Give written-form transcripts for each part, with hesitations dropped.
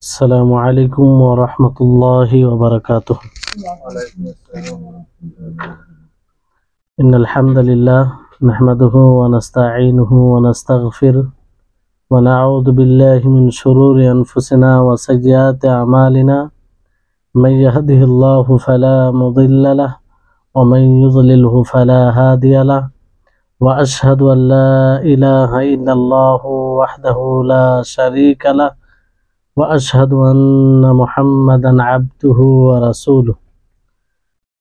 السلام عليكم ورحمة الله وبركاته. إن الحمد لله نحمده ونستعينه ونستغفره ونعوذ بالله من شرور أنفسنا وسيئات أعمالنا من يهده الله فلا مضل له ومن يضلله فلا هادي له وأشهد أن لا إله إلا الله وحده لا شريك له وأشهد أن محمدا عبده ورسوله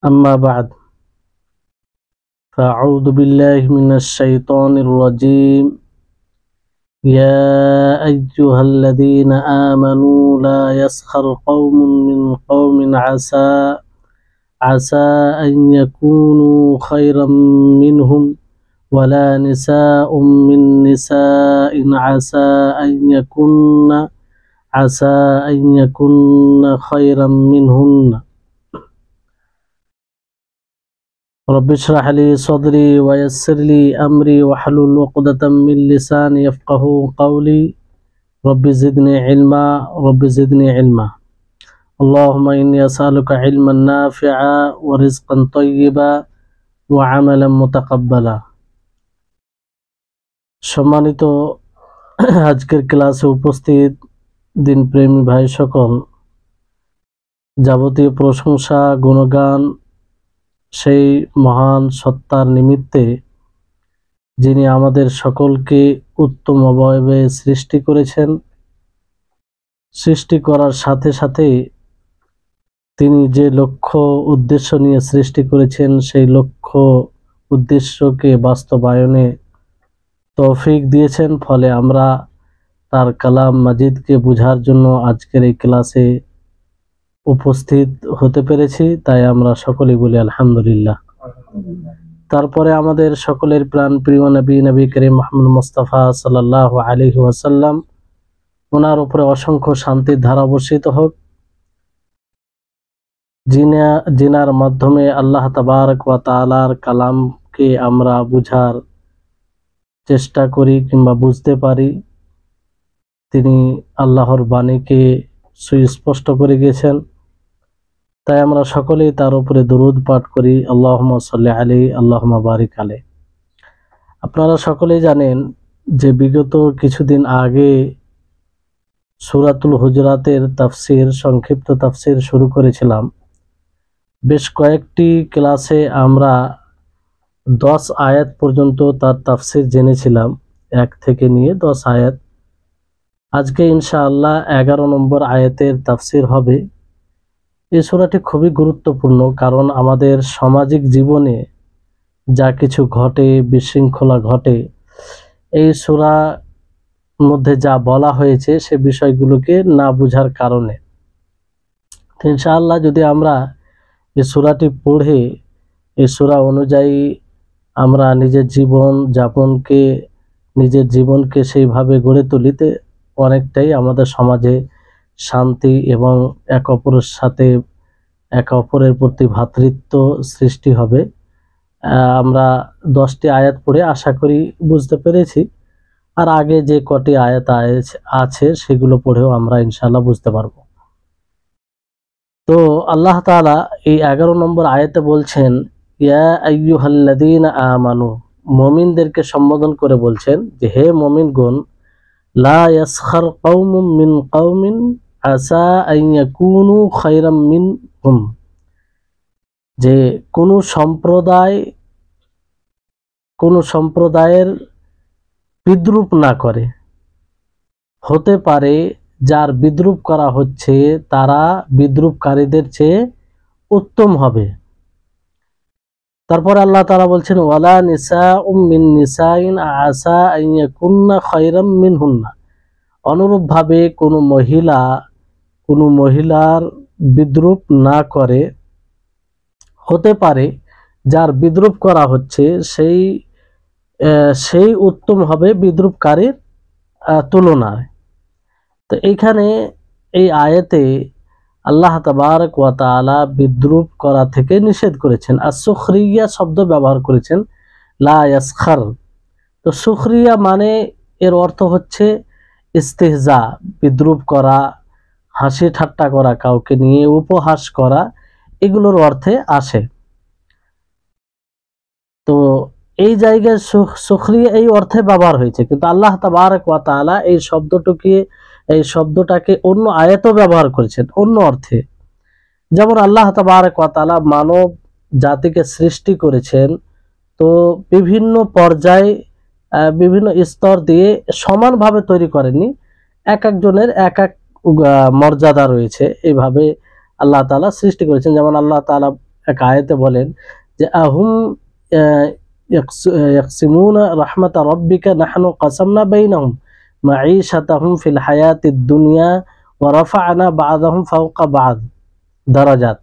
أما بعد فأعوذ بالله من الشيطان الرجيم يا أيها الذين آمنوا لا يسخر قوم من قوم عسى أن يكونوا خيرا منهم ولا نساء من نساء عسى أن يكن خيرا منهن رب اشرح لي صدري ويسر لي أمري واحلل عقدة من لساني يفقهوا قولي رب زدني علما اللهم إني أسألك علما نافعا ورزقا طيبا وعملا متقبلا। সম্মানিত আজকের ক্লাসে উপস্থিত দিনপ্রেমী ভাই সকল, যাবতীয় প্রশংসা গুণগান সেই মহান সত্তার নিমিত্তে যিনি আমাদের সকলকে উত্তম অবয়বে সৃষ্টি করেছেন। সৃষ্টি করার সাথে সাথে তিনি যে লক্ষ্য উদ্দেশ্য নিয়ে সৃষ্টি করেছেন সেই লক্ষ্য উদ্দেশ্যকে বাস্তবায়নে তৌফিক দিয়েছেন। ফলে আমরা তার কালাম মাজিদকে বুঝার জন্য আজকের এই ক্লাসে উপস্থিত হতে পেরেছি, তাই আমরা সকলেই বলি আলহামদুলিল্লাহ। তারপরে আমাদের সকলের প্রাণ প্রিয় নবী করিম মুহাম্মদ মুস্তাফা সাল্লাল্লাহু আলাইহি ওয়াসাল্লাম, ওনার উপরে অসংখ্য শান্তির ধারা বর্ষিত হোক, জিনার মাধ্যমে আল্লাহ তাবারক ওয়া তাআলার কালামকে আমরা বুঝার চেষ্টা করি কিংবা বুঝতে পারি। তিনি আল্লাহর বাণীকে সুস্পষ্ট করে গেছেন, তাই আমরা সকলেই তার উপরে দরুদ পাঠ করি, আল্লাহুম্মা সাল্লি আলাইহি আল্লাহুম্মা বারিক আলাইহি। আপনারা সকলেই জানেন যে বিগত কিছুদিন আগে সূরাতুল হুজরাতের তাফসীর, সংক্ষিপ্ত তাফসীর শুরু করেছিলাম। বেশ কয়েকটি ক্লাসে আমরা 10 আয়াত পর্যন্ত তার তাফসীর জেনেছিলাম, 1 থেকে নিয়ে 10 আয়াত। আজকে ইনশাআল্লাহ 11 নম্বর আয়াতের তাফসীর হবে। এই সূরাটি খুবই গুরুত্বপূর্ণ, কারণ আমাদের সামাজিক জীবনে যা কিছু ঘটে, বিশৃঙ্খলা ঘটে, এই সূরার মধ্যে যা বলা হয়েছে সে বিষয়গুলোকে না বুঝার কারণে। ইনশাআল্লাহ যদি আমরা এই সূরাটি পড়ে এই সূরা অনুযায়ী আমরা নিজের জীবনকে সেইভাবে গড়ে তুলিতে অনেকটাই আমাদের সমাজে শান্তি এবং একে অপরের প্রতি ভ্রাতৃত্ব সৃষ্টি হবে। আমরা 10টি আয়াত পড়ে আশা করি বুঝতে পেরেছি, আর আগে যে কটি আয়াত আছে সেগুলো পড়েও আমরা ইনশাআল্লাহ বুঝতে পারব। তো আল্লাহ তাআলা এই 11 নম্বর আয়াতে বলছেন, ইয়া আইয়ুহাল্লাযীনা আমানু, মুমিনদেরকে সম্বোধন করে বলছেন যে হে মুমিনগণ, লা ইয়াসখার কওমুম মিন কওমিন আসা আন ইয়াকুনু খায়রাম মিনহুম, যে কোন সম্প্রদায়ের বিদ্রূপ না করে। হতে পারে যার বিদ্রূপ করা হচ্ছে তারা বিদ্রূপকারীদের চেয়ে উত্তম হবে। তারপর আল্লাহ তাআলা বলছেন, ওয়ালা নিসাউম মিন নিসাইন আসা আন ইয়াকুননা খায়রাম মিনহুন্না, অনুরূপভাবে কোনো মহিলার বিদ্রূপ না করে। হতে পারে যার বিদ্রূপ করা হচ্ছে সেই উত্তম হবে বিদ্রূপকারীর তুলনায়। তো এইখানে এই আয়াতে আল্লাহ তাবারক ওয়া তাআলা বিদ্রূপ করা থেকে নিষেধ করেছেন, আর সুখরিয়া শব্দ ব্যবহার করেছেন, লা ইয়াসখার। তো সুখরিয়া মানে এর অর্থ হচ্ছে ইস্তেহজা, বিদ্রূপ করা, হাসি ঠাট্টা করা, কাউকে নিয়ে উপহাস করা, এগুলোর অর্থে আসে। তো এই জায়গায় সুখরিয়া এই অর্থে ব্যবহার হয়েছে, কিন্তু আল্লাহ তাবারক ওয়া তাআলা এই শব্দটাকে অন্য আয়াতেও ব্যবহার করেছেন অন্য অর্থে। যেমন আল্লাহ তাবারক ওয়া তাআলা মানব জাতিকে সৃষ্টি করেছেন, তো বিভিন্ন পর্যায়ে বিভিন্ন স্তর দিয়ে সমানভাবে তৈরি করেননি, এক একজনের এক এক মর্যাদা রয়েছে, এইভাবে আল্লাহ তাআলা সৃষ্টি করেছেন। যেমন আল্লাহ তাআলা এক আয়াতে বলেন যে আহুম ইয়াকসিমুনা রাহমাতা রাব্বিকা নাহনু কাসামনা বাইনাহুম মাঈশাতাহুম ফিল হায়াতিদ দুনিয়া ওয়া রাফা'না বা'দাহুম ফাওকা বা'দ দারাজাত।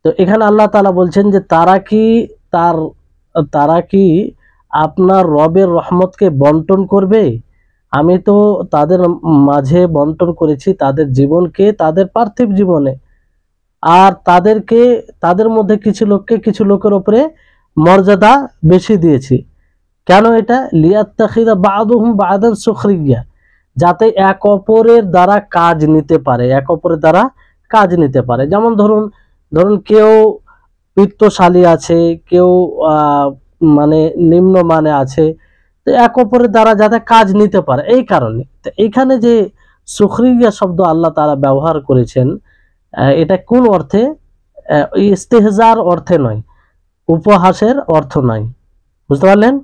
তো এখানে আল্লাহ তাআলা বলছেন যে তারা কি আপনার রবের রহমতকে বন্টন করবে? আমি তো তাদের মাঝে বন্টন করেছি তাদের জীবনকে, তাদের পার্থিব জীবনে, আর তাদের মধ্যে কিছু লোকের উপরে মর্যাদা বেশি দিয়েছি। কেন এটা? লিয়াত্তাখিযা বা'দুহুম বা'দান সুখরিয়া, যাতে এক অপরের দ্বারা কাজ নিতে পারে। যেমন ধরুন কেউ বিত্তশালী আছে, কেউ মানে নিম্ন মানে আছে, তো এক অপরের দ্বারা যাতে কাজ নিতে পারে, এই কারণে। তো এইখানে যে সুখরিয়া শব্দ আল্লাহ তাআলা ব্যবহার করেছেন, এটা কোন অর্থে? ইস্তেহজার অর্থে নয়, উপহাসের অর্থ নয়। বুঝতে পারলেন?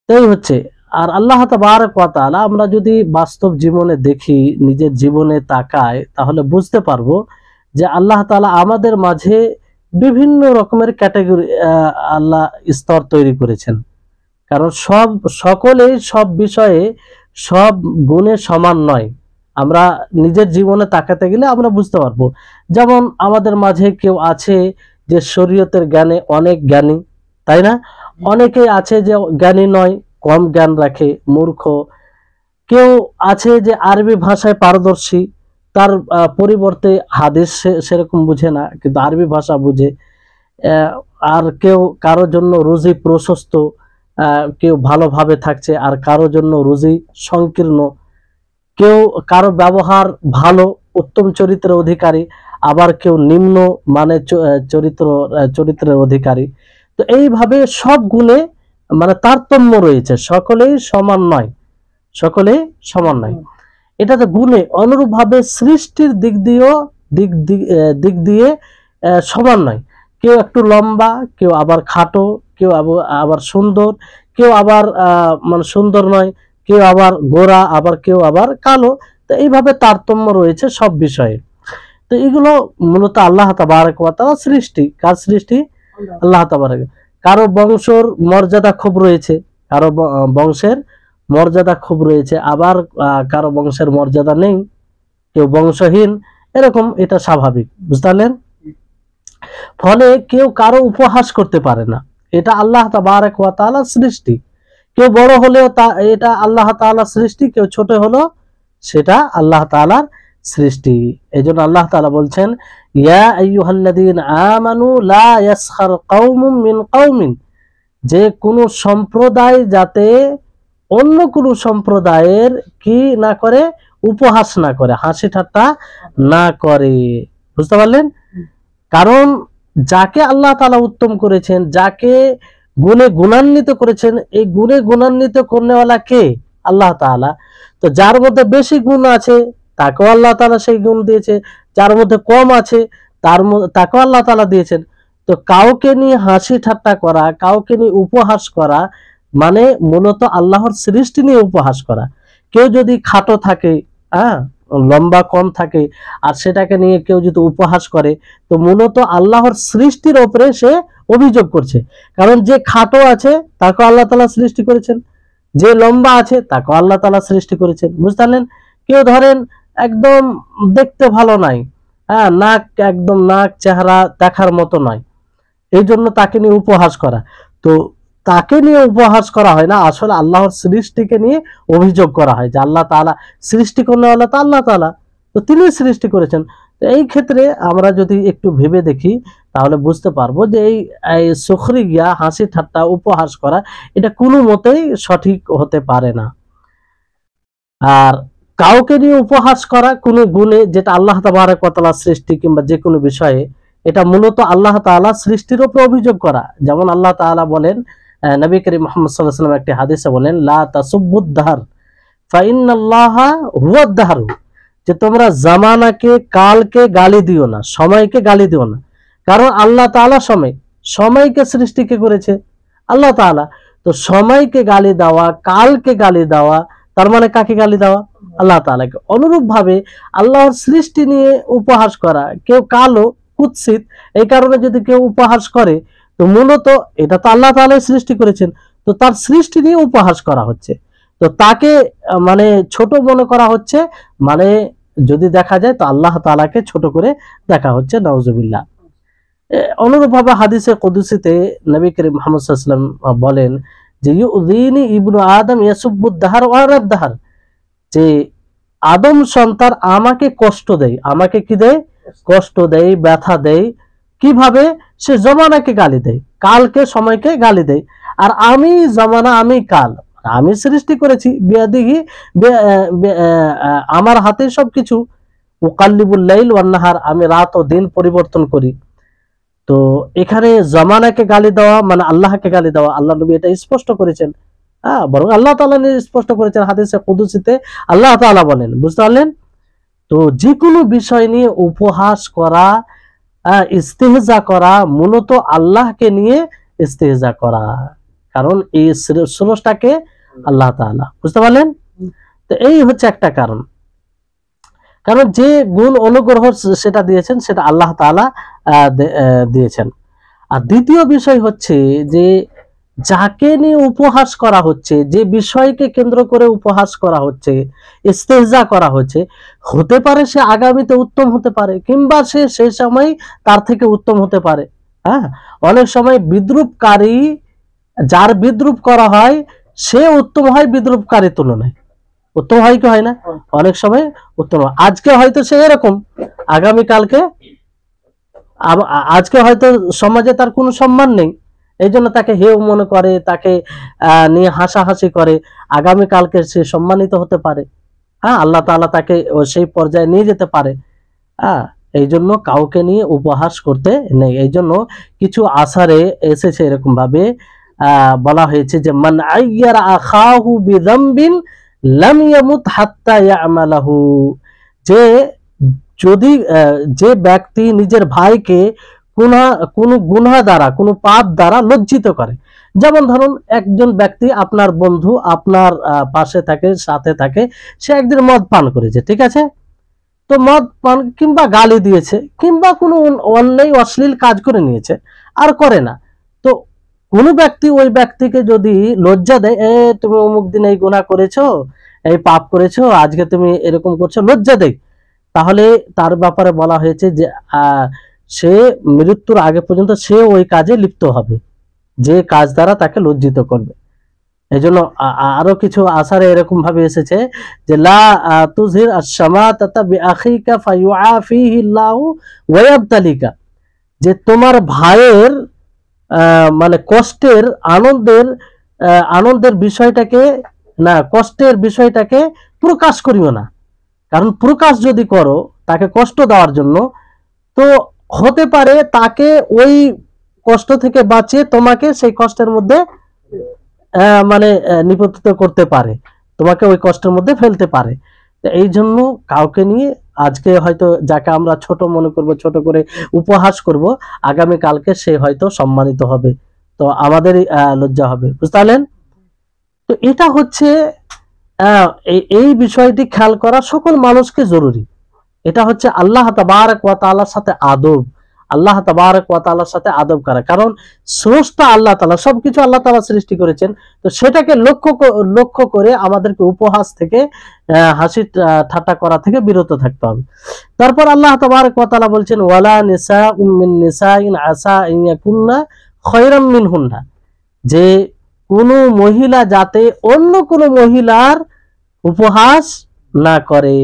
তাই হচ্ছে। আর আল্লাহ তাবারক ওয়া তাআলা আমরা যদি বাস্তব জীবনে দেখি, নিজের জীবনে তাকাই, তাহলে বুঝতে পারবো যে আল্লাহ তাআলা আমাদের মাঝে বিভিন্ন রকমের ক্যাটাগরি আল্লাহ স্তর তৈরি করেছেন। কারণ সকলেই সব বিষয়ে সব গুণে সমান নয়। আমরা নিজের জীবনে তাকাতে গেলে আমরা বুঝতে পারবো। যেমন আমাদের মাঝে কেউ আছে যে শরীয়তের জ্ঞানে অনেক জ্ঞানী, তাই না? অনেকেই আছে যে জ্ঞানী নয়, কম জ্ঞান রাখে, মূর্খ। কেউ আছে যে আরবি ভাষায় পারদর্শী, তার পরিবর্তে হাদিস সেরকম বুঝে না, কিন্তু আরবি ভাষা বুঝে। আর কারোর জন্য রুজি প্রশস্ত, কেউ ভালোভাবে থাকছে, আর কারোর জন্য রুজি সংকীর্ণ। কারো ব্যবহার ভালো, উত্তম চরিত্রের অধিকারী, আবার কেউ নিম্ন মানে চরিত্রের অধিকারী। তো এইভাবে সব গুণে মানে তারতম্য রয়েছে, সকলেই সমান নয়। এটা তো গুণে, অনুরূপভাবে সৃষ্টির দিক দিয়ে সমান নয়। কেউ একটু লম্বা, কেউ আবার খাটো, কেউ আবার সুন্দর, কেউ আবার মানে সুন্দর নয়, কেউ আবার গোরা, আবার কেউ আবার কালো। তো এইভাবে তারতম্য রয়েছে সব বিষয়ে। তো এগুলো মূলত আল্লাহ তাবারক ওয়া তাআলা সৃষ্টি। কার সৃষ্টি? আল্লাহ তাবারক। কারো বংশের মর্যাদা খুব রয়েছে, আবার কারো বংশের মর্যাদা নেই, কেউ বংশহীন, এরকম। এটা স্বাভাবিক, বুঝতে পারলেন? ফলে কেউ কারো উপহাস করতে পারে না, এটা আল্লাহ তাবারক ওয়া তাআলা সৃষ্টি। কেউ বড় হলেও এটা আল্লাহ তাআলার সৃষ্টি, কেউ ছোট হলো সেটা আল্লাহ তাআলার সৃষ্টি। এজন্য আল্লাহ তাআলা বলছেন, ইয়া আইয়ুহাল্লাযীনা আমানু লা ইয়াসখার কওমুম মিন কওমিন, যে কোনো সম্প্রদায় যাতে অন্য কোনো সম্প্রদায়ের কি না করে? উপহাস না করে, হাসি ঠাট্টা না করে। বুঝতে পারলেন? কারণ যাকে আল্লাহ তাআলা উত্তম করেছেন, যাকে গুণে গুণান্বিত করেছেন, এই গুণে গুণান্বিত করনেওয়ালা কে? আল্লাহ তাআলা। তো যার মধ্যে বেশি গুণ আছে তাকেও আল্লাহ তাআলা সেই গুণ দিয়েছে, যার মধ্যে কম আছে তাকেও আল্লাহ তাআলা দিয়েছেন। তো কাউকে নিয়ে হাসি ঠাট্টা করা, কাউকে নিয়ে উপহাস করা মানে মূলত আল্লাহর সৃষ্টি নিয়ে উপহাস করা। কেউ যদি খাটো থাকে, লম্বা কম থাকে, আর সেটাকে নিয়ে কেউ যদি উপহাস করে, তো মূলত আল্লাহর সৃষ্টির উপরে সে অভিযোগ করছে। কারণ যে খাটো আছে তাকে আল্লাহ তাআলা সৃষ্টি করেছেন, যে লম্বা আছে তাকে আল্লাহ তাআলা সৃষ্টি করেছেন। বুঝতে পারলেন? কেউ ধরেন একদম দেখতে ভালো নাই, নাক চেহারা দেখার মতো নয়, এই জন্য তাকে নিয়ে উপহাস করা। তো তাকে নিয়ে উপহাস করা হয় না, আসলে আল্লাহর সৃষ্টিকে নিয়ে অভিযোগ করা হয় যে আল্লাহ তাআলা সৃষ্টি করনেওয়ালা তো আল্লাহ তাআলা, তো তিনি সৃষ্টি করেছেন। তো এই ক্ষেত্রে আমরা যদি একটু ভেবে দেখি তাহলে বুঝতে পারবো যে এই সুখরিয়া, হাসি ঠাট্টা, উপহাস করা, এটা কোনো মতেই সঠিক হতে পারে না। আর কাউকে নিয়ে উপহাস করা কোনো গুণে, যেটা আল্লাহ তাবারক ওয়া তাআলার সৃষ্টি কিংবা যে কোনো বিষয়ে, এটা মূলত আল্লাহ তাআলা সৃষ্টির উপর অভিযোগ করা। যেমন আল্লাহ তাআলা বলেন, নবী করিম মুহাম্মদ সাল্লাল্লাহু আলাইহি ওয়াসাল্লাম একটি হাদিসে বলেন, লা তাসুব্বুদ দাহর ফাইন্নাল্লাহা হুয়াদ দাহর, যে তোমরা জামানাকে, কালকে গালি দিও না, সময়কে গালি দিও না, কারণ আল্লাহ তাআলা সময়কে সৃষ্টি কে করেছে? আল্লাহ তাআলা। তো সময়কে গালি দেওয়া, কালকে গালি দেওয়া, তার মানে কাকে গালি দেওয়া? আল্লাহ তাআলাকে। অনুরূপ ভাবে আল্লাহর সৃষ্টি নিয়ে উপহাস করা, কেউ কালো কুৎসিত এই কারণে যদি কেউ উপহাস করে, তো মূলত এটা তো আল্লাহ তাআলাই সৃষ্টি করেছেন, তো তার সৃষ্টি নিয়ে উপহাস করা হচ্ছে, তো তাকে মানে ছোট মনে করা হচ্ছে, মানে যদি দেখা যায় তো আল্লাহ তাআলাকে ছোট করে দেখা হচ্ছে, নাউজুবিল্লাহ। অনুরূপ ভাবে হাদিসে কুদসিতে নবী করিম মুহাম্মদ সাল্লাল্লাহু আলাইহি ওয়াসাল্লাম বলেন যে ইউযিনি ইবনু আদম ইয়াসুব্বুদ দাহর ওয়া আরাদ দাহর, যে আদম সন্তান আমাকে কষ্ট দেয়, আমাকে কি দেয়? কষ্ট দেয়, ব্যথা দেয়। কিভাবে? সে জমানাকে গালি দেয়, কালকে, সময়কে গালি দেয়। আর আমি জমানা, আমি কাল, আমি সৃষ্টি করেছি, বিয়াদিহি, আমার হাতে সবকিছু, উকাল্লিবুল লাইল ওয়ান নাহার, আমি রাত ও দিন পরিবর্তন করি। তো এখানে জমানাকে গালি দেওয়া মানে আল্লাহকে গালি দেওয়া, আল্লাহ নবী এটা স্পষ্ট করেছেন। বরং আল্লাহ তাআলা স্পষ্ট করেছেন হাদিসে কুদসিতে, আল্লাহ তাআলা বলেন, বুঝতে পারলেন? তো যে কোনো বিষয় নিয়ে উপহাস করা, ইস্তেহজা করা, মূলত আল্লাহকে নিয়ে ইস্তেহজা করা, কারণ এই স্রষ্টাকে আল্লাহ তাআলা, বুঝতে পারলেন? তো এই হচ্ছে একটা কারণ, কারণ যে গুণ অনুগ্রহ সেটা দিয়েছেন সেটা আল্লাহ তাআলা দিয়েছেন। আর দ্বিতীয় বিষয় হচ্ছে যে যাকে নিয়ে উপহাস করা হচ্ছে, যে বিষয়কে কেন্দ্র করে উপহাস করা হচ্ছে, ইস্তেহজা করা হচ্ছে, হতে পারে সে আগামীতে উত্তম হতে পারে, কিংবা সে সেই সময় তার থেকে উত্তম হতে পারে। অনেক সময় বিদ্রুপকারী, যার বিদ্রুপ করা হয় সে উত্তম হয় বিদ্রুপকারীর তুলনায়, উত্তম হয় কি হয় না? অনেক সময় উত্তম। আজকে হয়তো সে এরকম, আগামীকালকে, আজকে হয়তো সমাজে তার কোনো সম্মান নেই, এই জন্য তাকে হেয় মনে করে, তাকে নিয়ে হাসাহাসি করে, আগামীকালকে সে সম্মানিত হতে পারে। আল্লাহ তাআলা তাকে সেই পর্যায়ে নিয়ে যেতে পারে। এই জন্য কাউকে নিয়ে উপহাস করতে নেই। এই জন্য কিছু আসারে এসেছে এরকম ভাবে বলা হয়েছে যে মান আইয়ারা আখাহু বিযামবিন লাম ইয়ামুত হাত্তা ইয়ামালাহু, যে যদি যে ব্যক্তি নিজের ভাইকে কোনো গুনাহ দ্বারা, কোনো পাপ দ্বারা লজ্জিত করে, যেমন ধরুন একজন ব্যক্তি, আপনার বন্ধু, আপনার পাশে থাকে, সাথে থাকে, সে একদিন মদ পান করেছে, ঠিক আছে? তো মদ পান কিংবা গালি দিয়েছে, কিংবা কোনো অন্যায় অশ্লীল কাজ করে নিয়েছে, আর করে না। তো কোনো ব্যক্তি ওই ব্যক্তিকে যদি লজ্জা দেয়, তুমি অমুক দিন এই গুনাহ করেছো, এই পাপ করেছো, আজকে তুমি এরকম করছো, লজ্জা দেয়, তাহলে তার ব্যাপারে বলা হয়েছে যে সে মৃত্যুর আগে পর্যন্ত সে ওই কাজে লিপ্ত হবে, যে কাজ দ্বারা তাকে লজ্জিত করবে। এই জন্য আরো কিছু আসারে এরকম ভাবে এসেছে যে লা তুযহির আশ-শামাতাতা বিআখিকা ফায়ুআফিহিল্লাহু ওয়া ইয়াবতালিকা, যে তোমার ভাইয়ের মানে কষ্টের, আনন্দের বিষয়টাকে না, কষ্টের বিষয়টাকে প্রকাশ করিও না, কারণ প্রকাশ যদি করো তাকে কষ্ট দেওয়ার জন্য, তো হতে পারে তাকে ওই কষ্ট থেকে বাঁচিয়ে তোমাকে সেই কষ্টের মধ্যে মানে নিপতিত করতে পারে, তোমাকে ওই কষ্টের মধ্যে ফেলতে পারে। এই জন্য কাউকে নিয়ে আজকে হয়তো যাকে আমরা ছোট মনে করব, ছোট করে উপহাস করব, আগামী কালকে সে হয়তো সম্মানিত হবে, তো আমাদেরই লজ্জা হবে, বুঝতে পারলেন? তো এটা হচ্ছে এই বিষয়টি খেয়াল করা সকল মানুষকে জরুরি। এটা হচ্ছে আল্লাহ তাবারক ওয়া তাআলার সাথে আদব, আল্লাহ তাবারক ওয়া তাআলার সাথে আদব করা, কারণ স্রষ্টা আল্লাহ তাআলা, সবকিছু আল্লাহ তাআলা সৃষ্টি করেছেন, তো সেটাকে লক্ষ্য করে আমাদেরকে উপহাস থেকে, হাসি ঠাট্টা করা থেকে বিরত থাকতে হবে। তারপর আল্লাহ তাবারক ওয়া তাআলা বলছেন ওয়ালা নিসাউম মিন নিসাইন আসা আন ইয়াকুন্না খায়রাম মিনহুন্না, যে কোন মহিলা যাতে অন্য কোন মহিলার উপহাস না করে,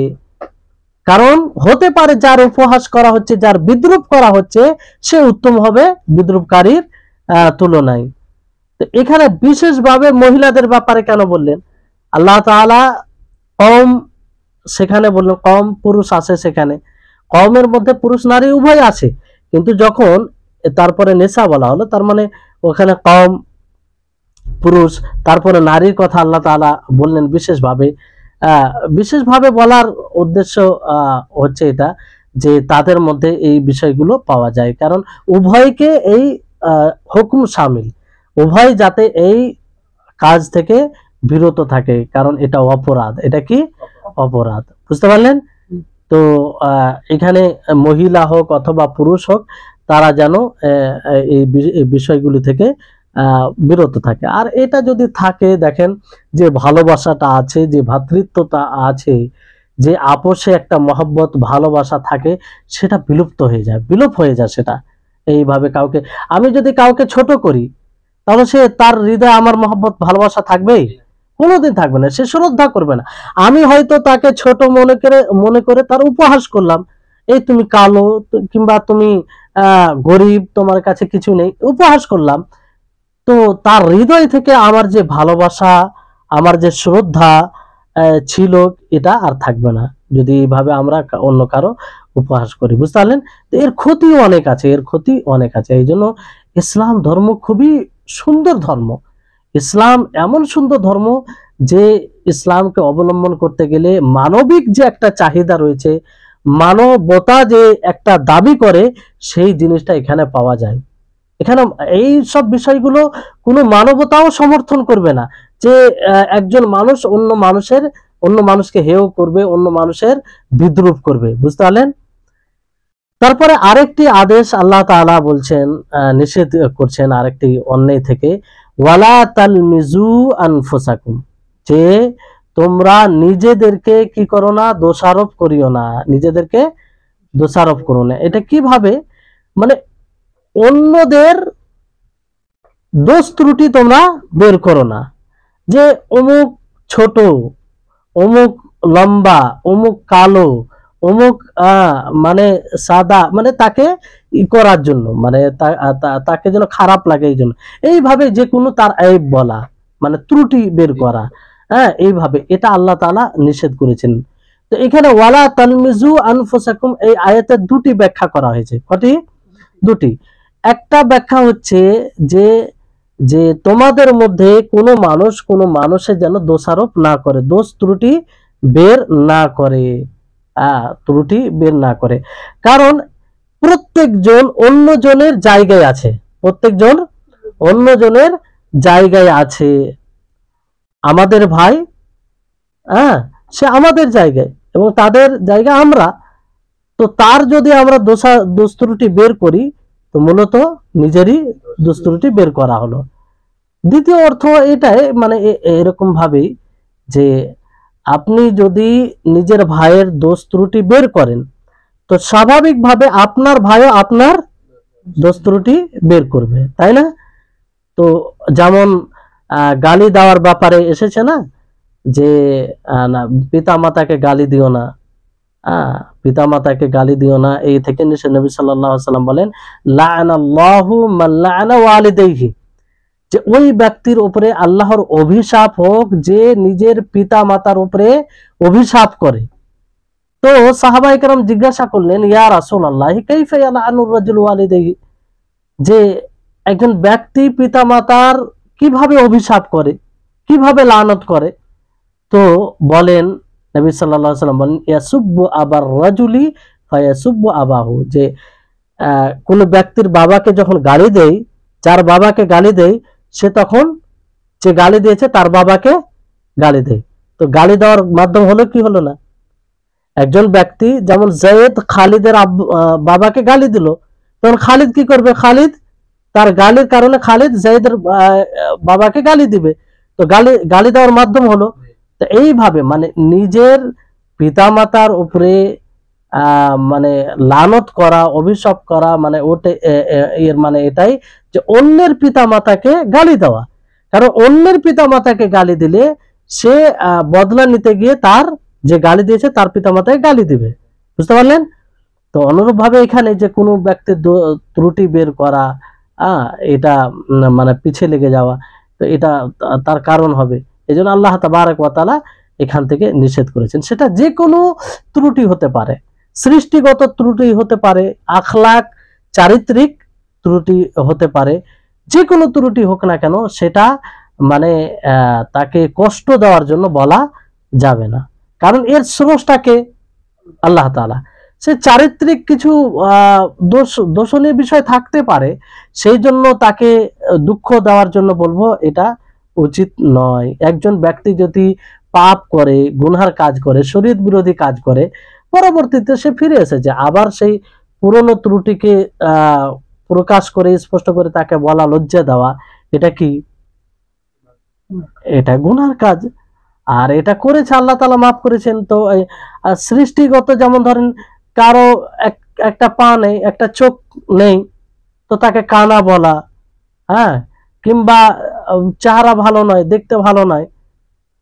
কারণ হতে পারে যার উপহাস করা হচ্ছে, যার বিদ্রুপ করা হচ্ছে, সে উত্তম হবে বিদ্রুপকারীর তুলনায়। তো এখানে বিশেষভাবে মহিলাদের ব্যাপারে কেন বললেন? আল্লাহ তাআলা কওম সেখানে বললেন কম পুরুষ আছে, সেখানে কওমের মধ্যে পুরুষ নারী উভয় আছে, কিন্তু যখন তারপরে নেশা বলা হলো, তার মানে ওখানে কম পুরুষ, তারপরে নারীর কথা আল্লাহ তাআলা বললেন বিশেষভাবে। বিশেষভাবে বলার উদ্দেশ্য হচ্ছে এটা, যে তাদের মধ্যে এই বিষয়গুলো পাওয়া যায়, কারণ উভয়কে এই হুকুম শামিল, উভয় যাতে এই কাজ থেকে বিরত থাকে, কারণ এটা অপরাধ। এটা কি অপরাধ, বুঝতে পারলেন? তো এখানে মহিলা হোক অথবা পুরুষ হোক, তারা যেন এই বিষয়গুলি থেকে বিরত থাকে। আর এটা যদি থাকে, দেখেন যে ভালোবাসাটা আছে, যে ভ্রাতৃত্বতা আছে, যে আপোষে একটা মহব্বত ভালোবাসা থাকে, সেটা বিলুপ্ত হয়ে যায়, বিলোপ হয়ে যায় সেটা। এইভাবে কাউকে, আমি যদি কাউকে ছোট করি, তাহলে সে তার হৃদয়ে আমার মহব্বত ভালোবাসা থাকবেই? কোনোদিন থাকবে না, সে শ্রদ্ধা করবে না। আমি হয়তো তাকে ছোট মনে করে তার উপহাস করলাম, এই তুমি কালো, কিংবা তুমি গরিব, তোমার কাছে কিছু নেই, উপহাস করলাম, তো তার হৃদয় থেকে আমার যে ভালোবাসা, আমার যে শ্রদ্ধা ছিল, এটা আর থাকবে না যদি এইভাবে আমরা অন্য কারো উপহাস করি, বুঝতে পারলেন? তো এর ক্ষতি অনেক আছে, এর ক্ষতি অনেক আছে। এই জন্য ইসলাম ধর্ম খুবই সুন্দর ধর্ম। ইসলাম এমন সুন্দর ধর্ম যে ইসলামকে অবলম্বন করতে গেলে মানবিক যে একটা চাহিদা রয়েছে, মানবতা যে একটা দাবি করে, সেই জিনিসটা এখানে পাওয়া যায়। এখানে এই সব বিষয়গুলো কোনো মানবতাও সমর্থন করবে না, যে একজন মানুষ অন্য মানুষকে হেয় করবে, অন্য মানুষের বিদ্রুপ করবে, বুঝতে পারলেন? তারপরে আরেকটি আদেশ আল্লাহ তাআলা বলছেন, নিষেধ করছেন আরেকটি অন্যায় থেকে, ওয়ালা তালমিজু আনফুসাকুম, যে তোমরা নিজেদেরকে কি করো না, দোষারোপ করিও না, নিজেদেরকে দোষারোপ করো না। এটা কিভাবে? মানে অন্যদের দোষ ত্রুটি তোমরা বের করো না, যে অমুক ছোট, অমুক লম্বা, অমুক কালো, অমুক মানে সাদা, মানে তাকে করার জন্য, মানে তাকে যেন খারাপ লাগে এই জন্য, এইভাবে যে কোনো তার আইব বলা, মানে ত্রুটি বের করা, হ্যাঁ, এইভাবে এটা আল্লাহ তাআলা নিষেধ করেছেন। তো এখানে ওয়ালা তালমিজু আনফুসাকুম, এই আয়াতের দুটি ব্যাখ্যা করা হয়েছে। কটি? দুটি। একটা ব্যাখ্যা হচ্ছে যে যে তোমাদের মধ্যে কোনো মানুষের যেন দোষারোপ না করে, দোষ ত্রুটি বের না করে, ত্রুটি বের না করে, কারণ প্রত্যেকজন অন্যজনের জায়গায় আছে, প্রত্যেকজন অন্যজনের জায়গায় আছে। আমাদের ভাই, সে আমাদের জায়গায়, এবং তাদের জায়গা আমরা, তো তার যদি আমরা দোষ ত্রুটি বের করি, তো মূলত নিজেরই দোষ ত্রুটি বের করা হলো। দ্বিতীয় অর্থ এটাই, মানে এরকম ভাবেই, যে আপনি যদি নিজের ভাইয়ের দোষ ত্রুটি বের করেন, তো স্বাভাবিকভাবে আপনার ভাইও আপনার দোষ ত্রুটি বের করবে, তাই না? তো যেমন গালি দেওয়ার ব্যাপারে এসেছে না, যে না, পিতা মাতাকে গালি দিও না, পিতা মাতাকে গালি দিও না, এই থেকে নিশ্চয় নবী সাল্লাল্লাহু আলাইহি ওয়াসাল্লাম বলেন, লাআনাল্লাহু মান লাআনা ওয়ালিদাইহি, যে ওই ব্যক্তির উপরে আল্লাহর অভিশাপ হোক যে নিজের পিতা মাতার উপরে অভিশাপ করে। তো সাহাবায়ে কেরাম জিজ্ঞাসা করলেন, ইয়া রাসূলুল্লাহ কাইফা ইয়ালানুর রাজুল ওয়ালিদাইহি, যে একজন ব্যক্তি পিতা মাতার কিভাবে অভিশাপ করে, কিভাবে লানত করে? তো বলেন, নবী সাল্লাল্লাহু আলাইহি ওয়াসাল্লাম বলেন, ইয়াসুব্বু আবার রাজুলি ফায়াসুব্বু আবাহু, যে কোন ব্যক্তির বাবাকে যখন গালি দেয়, যার বাবাকে গালি দেয়, সে তখন যে গালি দিয়েছে তার বাবাকে গালি দেয়। তো গালি দেওয়ার মাধ্যম হলো কি, হলো না? একজন ব্যক্তি যেমন যায়েদ খালিদের বাবাকে গালি দিল, তখন খালিদ কি করবে? খালিদ তার গালির কারণে খালিদ যায়েদের বাবাকে গালি দিবে, তো গালি দেওয়ার মাধ্যম হলো। তো এইভাবে মানে নিজের পিতামাতার উপরে মানে লানত করা, অভিশাপ করা, মানে ওটা এর মানে এটাই যে অন্যের পিতামাতাকে গালি দেওয়া, কারণ অন্যের পিতামাতাকে গালি দিলে সে বদলা নিতে গিয়ে তার যে গালি দিয়েছে তার পিতামাতাকে গালি দিবে, বুঝতে পারলেন? তো অনুরূপ ভাবে এখানে যে কোনো ব্যক্তির ত্রুটি বের করা, এটা মানে পিছে লেগে যাওয়া, তো এটা তার কারণ হবে। এই জন্য আল্লাহ তাবারক ওয়া তাআলা এখান থেকে নিষেধ করেছেন। সেটা যে কোনো ত্রুটি হতে পারে, সৃষ্টিগত ত্রুটি হতে পারে, আখলাক চারিত্রিক ত্রুটি হতে পারে, যে কোনো ত্রুটি হোক না কেন সেটা মানে তাকে কষ্ট দেওয়ার জন্য বলা যাবে না, কারণ এর স্রষ্টাকে আল্লাহ তাআলা। সে চারিত্রিক কিছু দোষণীয় বিষয় থাকতে পারে, সেই জন্য তাকে দুঃখ দেওয়ার জন্য বলবো, এটা উচিত নয়। একজন ব্যক্তি যদি পাপ করে, গুনহার কাজ করে, শরীয়ত বিরোধী কাজ করে, পরবর্তীতে সে ফিরে এসেছে, আবার সেই পুরনো ত্রুটিকে প্রকাশ করে স্পষ্ট করে তাকে বলা, লজ্জা দেওয়া, এটা কি? এটা গুনহার কাজ। আর এটা করেছে, আল্লাহ তাআলা মাফ করেছেন। তো সৃষ্টিগত, যেমন ধরেন কারো একটা পা নেই, একটা চোখ নেই, তো তাকে কানা বলা, হ্যাঁ, কিংবা চেহারা ভালো নয়, দেখতে ভালো নয়,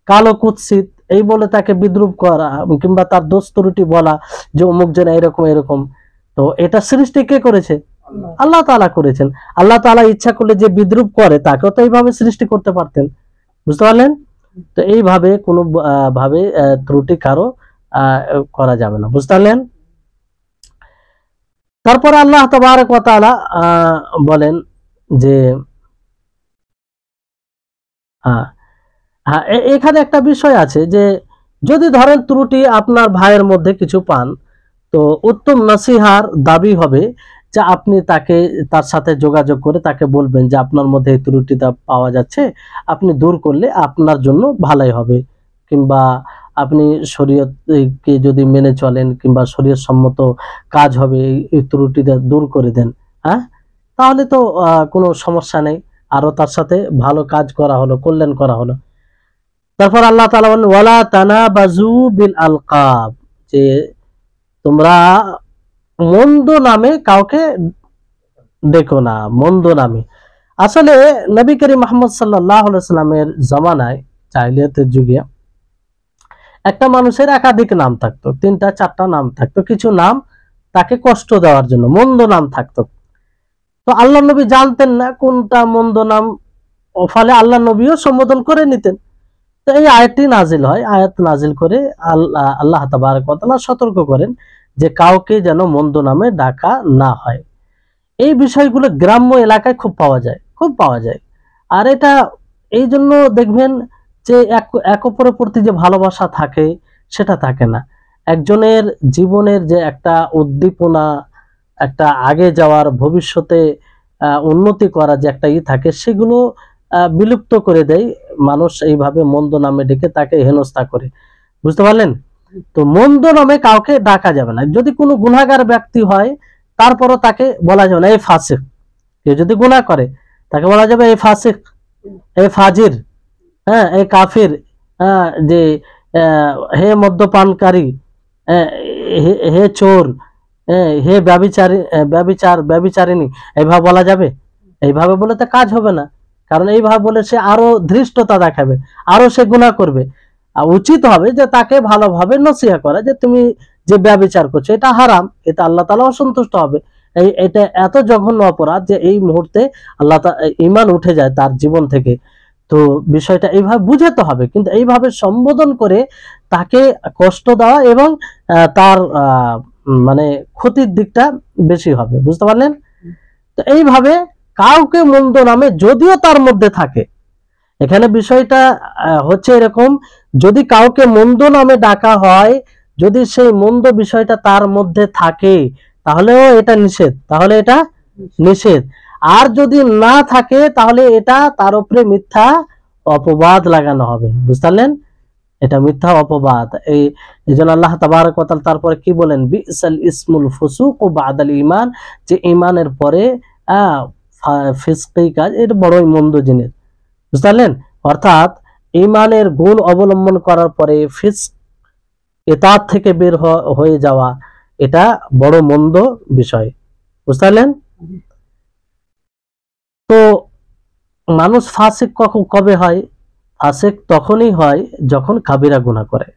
কালো কুৎসিত, এই বলে তাকে বিদ্রুপ করা, কিংবা তার দোষ ত্রুটি বলা যে অমুক জন এরকম এরকম। তো এটা সৃষ্টি কে করেছে? আল্লাহ তাআলা করেছেন। আল্লাহ তাআলা ইচ্ছা করলে যে বিদ্রুপ করে তাকেও তো এইভাবে সৃষ্টি করতে পারতেন, বুঝতে পারলেন? তো এইভাবে কোনো ভাবে ত্রুটি কারো করা যাবে না, বুঝতে পারলেন? তারপরে আল্লাহ তাবারক ওয়া তাআলা বলেন যে এখানে একটা বিষয় আছে যে যদি ধরেন ত্রুটি আপনার ভাইয়ের মধ্যে কিছু পান, তো উত্তম নসিহার দাবি হবে যে আপনি তার সাথে যোগাযোগ করে তাকে বলবেন যে আপনার মধ্যে এই ত্রুটিটা পাওয়া যাচ্ছে, আপনি দূর করলে আপনার জন্য ভালোই হবে। কিংবা আপনি শরীয়তকে যদি মেনে চলেন, কিংবা শরীয়ত সম্মত কাজ হবে, এই ত্রুটিটা দূর করে দেন, হ্যাঁ, তাহলে তো কোনো সমস্যা নেই, আরো তার সাথে ভালো কাজ করা হলো, কল্যাণ করা হলো। তারপর আল্লাহ তাআলা বলেন ওয়ালা তানাবাজু বিল আলকাব, যে তোমরা মন্দ নামে কাউকে দেখো না, মন্দ নামে। আসলে নবী করিম মুহাম্মদ সাল্লাল্লাহু আলাইহি সাল্লামের জামানায়, জাহেলিয়াতের যুগে, একটা মানুষের একাধিক নাম থাকতো, 3টা 4টা নাম থাকতো, কিছু নাম তাকে কষ্ট দেওয়ার জন্য মন্দ নাম থাকতো। তো আল্লাহ নবী জানতেন না কোনটা মন্দ নাম, ফলে আল্লাহ নবীও সম্বোধন করে নিতেন। তো এই আয়াতটি নাজিল হয়, আয়াত নাজিল করে আল্লাহ তাবারক ওয়া তাআলা সতর্ক করেন যে কাউকে যেন মন্দ নামে ডাকা না হয়। এই বিষয়গুলো গ্রাম্য এলাকায় খুব পাওয়া যায়, খুব পাওয়া যায়। আর এটা এই জন্য দেখবেন যে এক অপরের প্রতি যে ভালোবাসা থাকে সেটা থাকে না। একজনের জীবনের যে একটা উদ্দীপনা, একটা আগে যাওয়ার, ভবিষ্যতে উন্নতি করা যে একটা থাকে, সেগুলো বিলুপ্ত করে দেয় মানুষ এইভাবে মন্দ নামে ডেকে তাকে হেনস্থা করে, বুঝতে পারলেন? তো মন্দ নামে কাউকে ডাকা যাবে না। যদি কোনো গুনাহগার ব্যক্তি হয়, তারপরও তাকে বলা যাবে না এই ফাসিক। কেউ যদি গুনাহ করে তাকে বলা যাবে এই ফাসিক, এই ফাজির, হ্যাঁ, এই কাফির, হ্যাঁ, যে হে মদ্যপানকারী, হে চোর, হে ব্যভিচারিণী, এইভাবে বলা যাবে? এইভাবে বলে তো কাজ হবে না, কারণ এইভাবে বলে সে আরো ধৃষ্টতা দেখাবে, আরো সে গুনাহ করবে। উচিত হবে যে তাকে ভালোভাবে নসিহত করা যে তুমি যে ব্যভিচার করছো এটা হারাম, এটা আল্লাহ তাআলা অসন্তুষ্ট হবে। এটা এত জঘন্য অপরাধ যে এই মুহূর্তে আল্লাহ ঈমান উঠে যায় তার জীবন থেকে। তো বিষয়টা এইভাবে বুঝাতে হবে, কিন্তু এইভাবে সম্বোধন করে তাকে কষ্ট দেওয়া এবং তার মানে ক্ষতির দিকটা বেশি হবে, বুঝতে পারলেন? তো এইভাবে কাউকে মন্দ নামে যদিও তার মধ্যে থাকে, এখানে বিষয়টা হচ্ছে এরকম, যদি কাউকে মন্দ নামে ডাকা হয়, যদি সেই মন্দ বিষয়টা তার মধ্যে থাকে, তাহলেও এটা নিষেধ, তাহলে এটা নিষেধ। আর যদি না থাকে তাহলে এটা তার উপরে মিথ্যা অপবাদ লাগানো হবে, বুঝতে পারলেন? এটা মিথ্যা অপবাদ। এই জন্য আল্লাহ তাবারক ওয়া তাআলা তারপরে কি বলেন, বিসাল ইসমুল ফুসুকু বাদাল ঈমান, যে ঈমানের পরে ফিসকি কাজ, এটা বড়ই মন্দ জিনিস, বুঝতে পারলেন? অর্থাৎ ঈমানের গুণ অবলম্বন করার পরে ফিসক, ইতাআত থেকে বের হয়ে যাওয়া, এটা বড় মন্দ বিষয়, বুঝতে পারলেন? তো মানুষ ফাসিক কবে হয়? ফাসিক তখনই হয় যখন কাবিরা গুনাহ করে।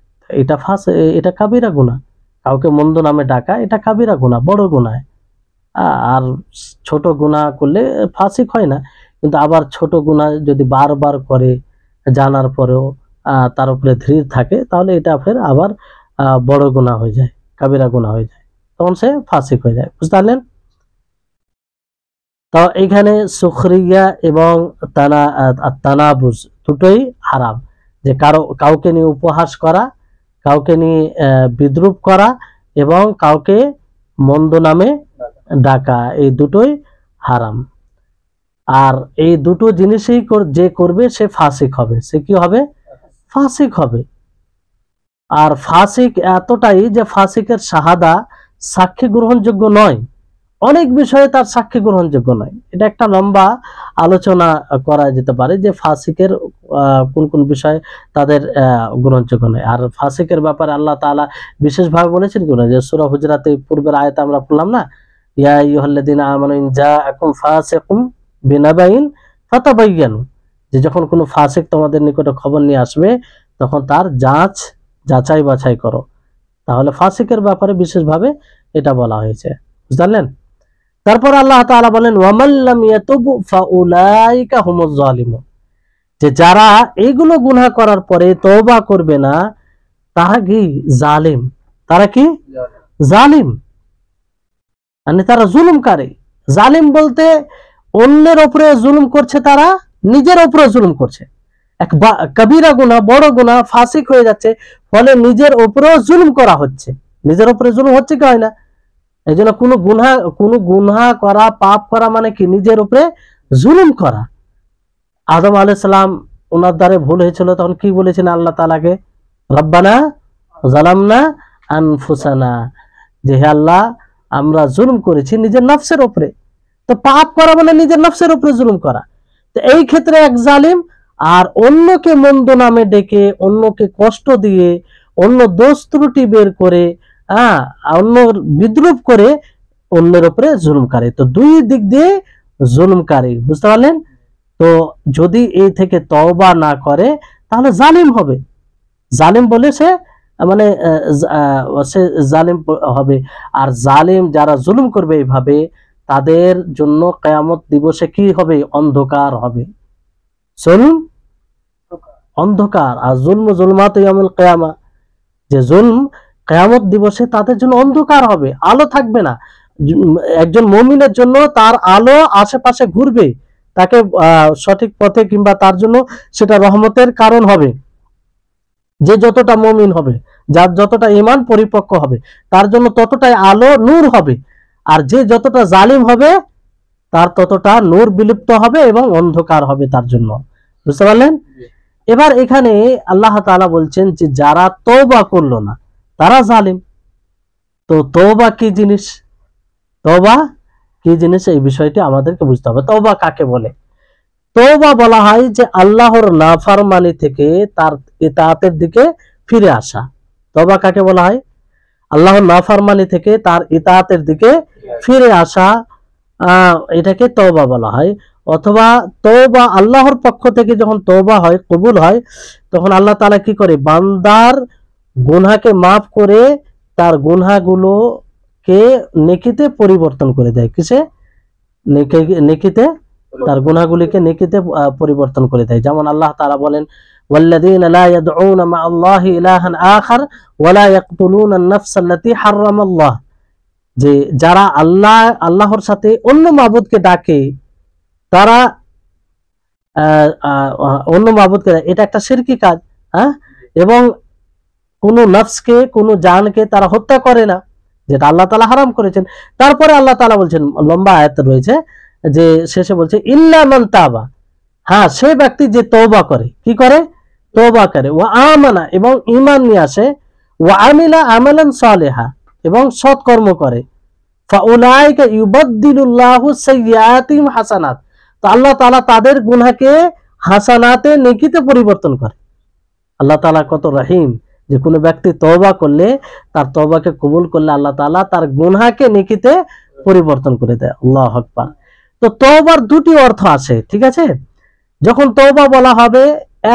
এটা কাবিরা গুনাহ, কাউকে মন্দ নামে ডাকা এটা কাবিরা গুনাহ, বড় গুনাহ। আর ছোট গুনাহ করলে ফাসিক হয় না, কিন্তু আবার ছোট গুনাহ যদি বারবার করে জানার পরেও, তার উপরে ধীর থাকে, তাহলে এটা ফের আবার বড় গুনাহ হয়ে যায়, কাবিরা গুনাহ হয়ে যায়, তখন সে ফাসিক হয়ে যায়। বুঝতে পারলেন? তো এখানে সুখরিয়া এবং তানাবুজ দুটোই হারাম, যে কাউকে নিয়ে উপহাস করা, কাউকে নিয়ে বিদ্রুপ করা এবং কাউকে মন্দ নামে ডাকা, এই দুটোই হারাম। আর এই দুটো জিনিসই যে করবে সে ফাসিক হবে। সে কি হবে? ফাসিক হবে। আর ফাসিক এতটাই যে ফাসিকের শাহাদা সাক্ষী গ্রহণযোগ্য নয়, অনেক বিষয়ে তার সাক্ষী গ্রহণযোগ্য নয়। এটা একটা লম্বা আলোচনা করা যেতে পারে যে ফাসিকের কোন কোন বিষয়ে তাদের গ্রহণযোগ্য নয়। আর ফাসিকের ব্যাপারে আল্লাহ তাআলা বিশেষভাবে বলেছেন কিনা, যে সূরা হুজরাতে পূর্বের আয়াতে আমরা পড়লাম না, ইয়া আইয়ুহাল্লাযীনা আমানু ইন জাআকুম ফাসিকুম বিনাবাইন ফাতাবায়ানু, যে যখন কোনো ফাসিক তোমাদের নিকটে খবর নিয়ে আসবে তখন তার যাচাই বাছাই করো। তাহলে ফাসিকের ব্যাপারে বিশেষভাবে এটা বলা হয়েছে। বুঝলেন? তারপর আল্লাহ তাআলা বলেন ওয়ামাল্লাম ইয়াতুবু ফাউলাইকা হুমুজ জালিমুন, যে যারা এইগুলো গুনাহ করার পরে তওবা করবে না তারা কি জালিম। তারা কি জালিম, মানে তারা জুলুমকারী। জালিম বলতে অন্যের উপরে জুলুম করছে, তারা নিজের উপরে জুলুম করছে। এক কবিরা গুনাহ, বড় গুনাহ, ফাসিক হয়ে যাচ্ছে, ফলে নিজের উপরেও জুলুম করা হচ্ছে। নিজের উপরে জুলুম হচ্ছে কি হয় না? এই জন্য কোনো গুনাহ করা, পাপ করা মানে কি? নিজের উপরে জুলুম করা। আদম আলাইহিস সালাম ওনার দ্বারে ভুল হয়েছিল, তখন কি বলেছেন আল্লাহ তাআলাকে? রব্বানা যালামনা আনফুসানা, যে হে আল্লাহ আমরা জুলুম করেছি নিজের নফসের উপরে। তো পাপ করা মানে নিজের নফসের উপরে জুলুম করা। তো এই ক্ষেত্রে এক জালিম, আর অন্যকে মন্দ নামে ডেকে, অন্যকে কষ্ট দিয়ে, অন্য দোষ ত্রুটি বের করে, অন্য বিদ্রুপ করে অন্যের উপরে জুলুমকারী। তো দুই দিক দিয়ে জুলুমকারী। বুঝতে পারলেন? তো যদি এই থেকে তওবা না করে তাহলে জালিম হবে। জালিম বলে সে মানে সে জালিম হবে। আর জালিম যারা জুলুম করবে এইভাবে, তাদের জন্য কিয়ামত দিবসে কি হবে? অন্ধকার হবে। জুলুম অন্ধকার, আর জুলম জুলমাত ইয়াউমুল কিয়ামা, যে জুলম কিয়ামত দিবসে তাদের জন্য অন্ধকার হবে, আলো থাকবে না। একজন মুমিনের জন্য তার আলো আশেপাশে ঘুরবে, তাকে সঠিক পথে, কিংবা তার জন্য সেটা রহমতের কারণ হবে। যে যতটা মুমিন হবে, যার যতটা ঈমান পরিপক্ক হবে, তার জন্য ততটাই আলো নূর হবে। আর যে যতটা জালিম হবে তার ততটা নূর বিলুপ্ত হবে এবং অন্ধকার হবে তার জন্য। বুঝতে পারলেন? এবার এখানে আল্লাহ তাআলা বলছেন যে যারা তওবা করলো না তারা জালিম। তো তওবা কি জিনিস? তওবা কি জিনিস, এই বিষয়টি আমাদেরকে বুঝতে হবে। তওবা কাকে বলে? তওবা বলা হয় যে আল্লাহর নাফরমানি থেকে তার ইতাআতের দিকে ফিরে আসা। তওবা কাকে বলা হয়? আল্লাহর নাফরমানি থেকে তার ইতাআতের দিকে ফিরে আসা, এটাকে তওবা বলা হয়। অথবা তওবা আল্লাহর পক্ষ থেকে যখন তওবা হয়, কবুল হয়, তখন আল্লাহ তাআলা কি করে? বান্দার গুনাহকে মাফ করে তার গুনাহগুলোকে নেকিতে পরিবর্তন করে দেয়। কিসে? নেকিতে, তার গুনাহগুলিকে নেকিতে পরিবর্তন করে দেয়। যেমন আল্লাহ তাআলা বলেন ওয়াল্লাযীনা লা ইয়াদউনা মা'আল্লাহি ইলাহান আখার ওয়া লা ইয়াকতুলুনা আন-নাফসা আল্লাতী হারামাল্লাহ, যে যারা আল্লাহর সাথে অন্য মাবুদকে ডাকে, তারা অন্য মাবুদকে, এটা একটা শিরকি কাজ। এবং কোন নফসকে, কোন জানকে তারা হত্যা করে না, যেটা আল্লাহ তাআলা হারাম করেছেন। তারপরে আল্লাহ তাআলা বলছেন, লম্বা আয়াত রয়েছে, যে শেষে বলছে ইল্লা মান তাবা, সে ব্যক্তি যে তওবা করে। কি করে? তওবা করে। ওয়া আমানা, এবং ঈমান নিয়ে আসে। ওয়া আমিলা আমালান সালিহা, এবং সৎ কর্ম করে। ফাউলাইকা ইউবাদদিলুল্লাহু সাইয়্যাতিহিম হাসানাত, তো আল্লাহ তাআলা তাদের গুনাহকে হাসানাতে, নেকিতে পরিবর্তন করে। আল্লাহ তাআলা কত রহিম, যে কোনো ব্যক্তি তওবা করলে, তার তওবাকে কবুল করলে আল্লাহ তাআলা তার গুনাহকে নেকিতে পরিবর্তন করে দেয়। আল্লাহু আকবার। তো তওবার দুটি অর্থ আছে, ঠিক আছে? যখন তওবা বলা হবে,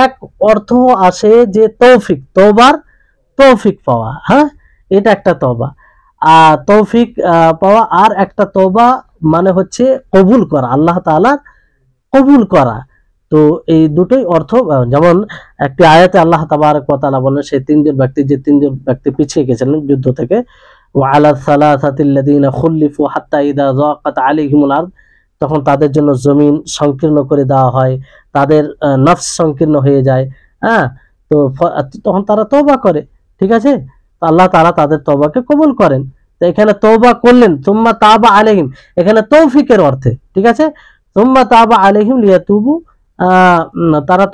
এক অর্থ আসে যে তৌফিক, তওবার তৌফিক পাওয়া, এটা একটা তওবা। আর তৌফিক পাওয়া, আর একটা তওবা মানে হচ্ছে কবুল করা, আল্লাহ তাআলা কবুল করা। তো এই দুটোই অর্থ, যেমন একটি আয়াতে আল্লাহ তাবারক ওয়া তাআলা বলেন সেই তিনজন ব্যক্তি, যে তিনজন ব্যক্তি পিছিয়ে গেছিলেন যুদ্ধ থেকে, ওয়া আলা সালাসাতিল্লাযিনা খুল্লিফু হাত্তা ইযা যাকাত আলাইহিমুল আরদ, তখন তাদের জন্য জমিন সংকীর্ণ করে দেওয়া হয়, তাদের নফস সংকীর্ণ হয়ে যায়। হ্যাঁ, তো তখন তারা তওবা করে, ঠিক আছে, তো আল্লাহ তাআলা তাদের তওবাকে কবুল করেন। তো এখানে তওবা করলেন, সুম্মা তাবা আলাইহিম, এখানে তৌফিকের অর্থে, ঠিক আছে, সুম্মা তাবা আলাইহিম লিয়াতুবু, তারা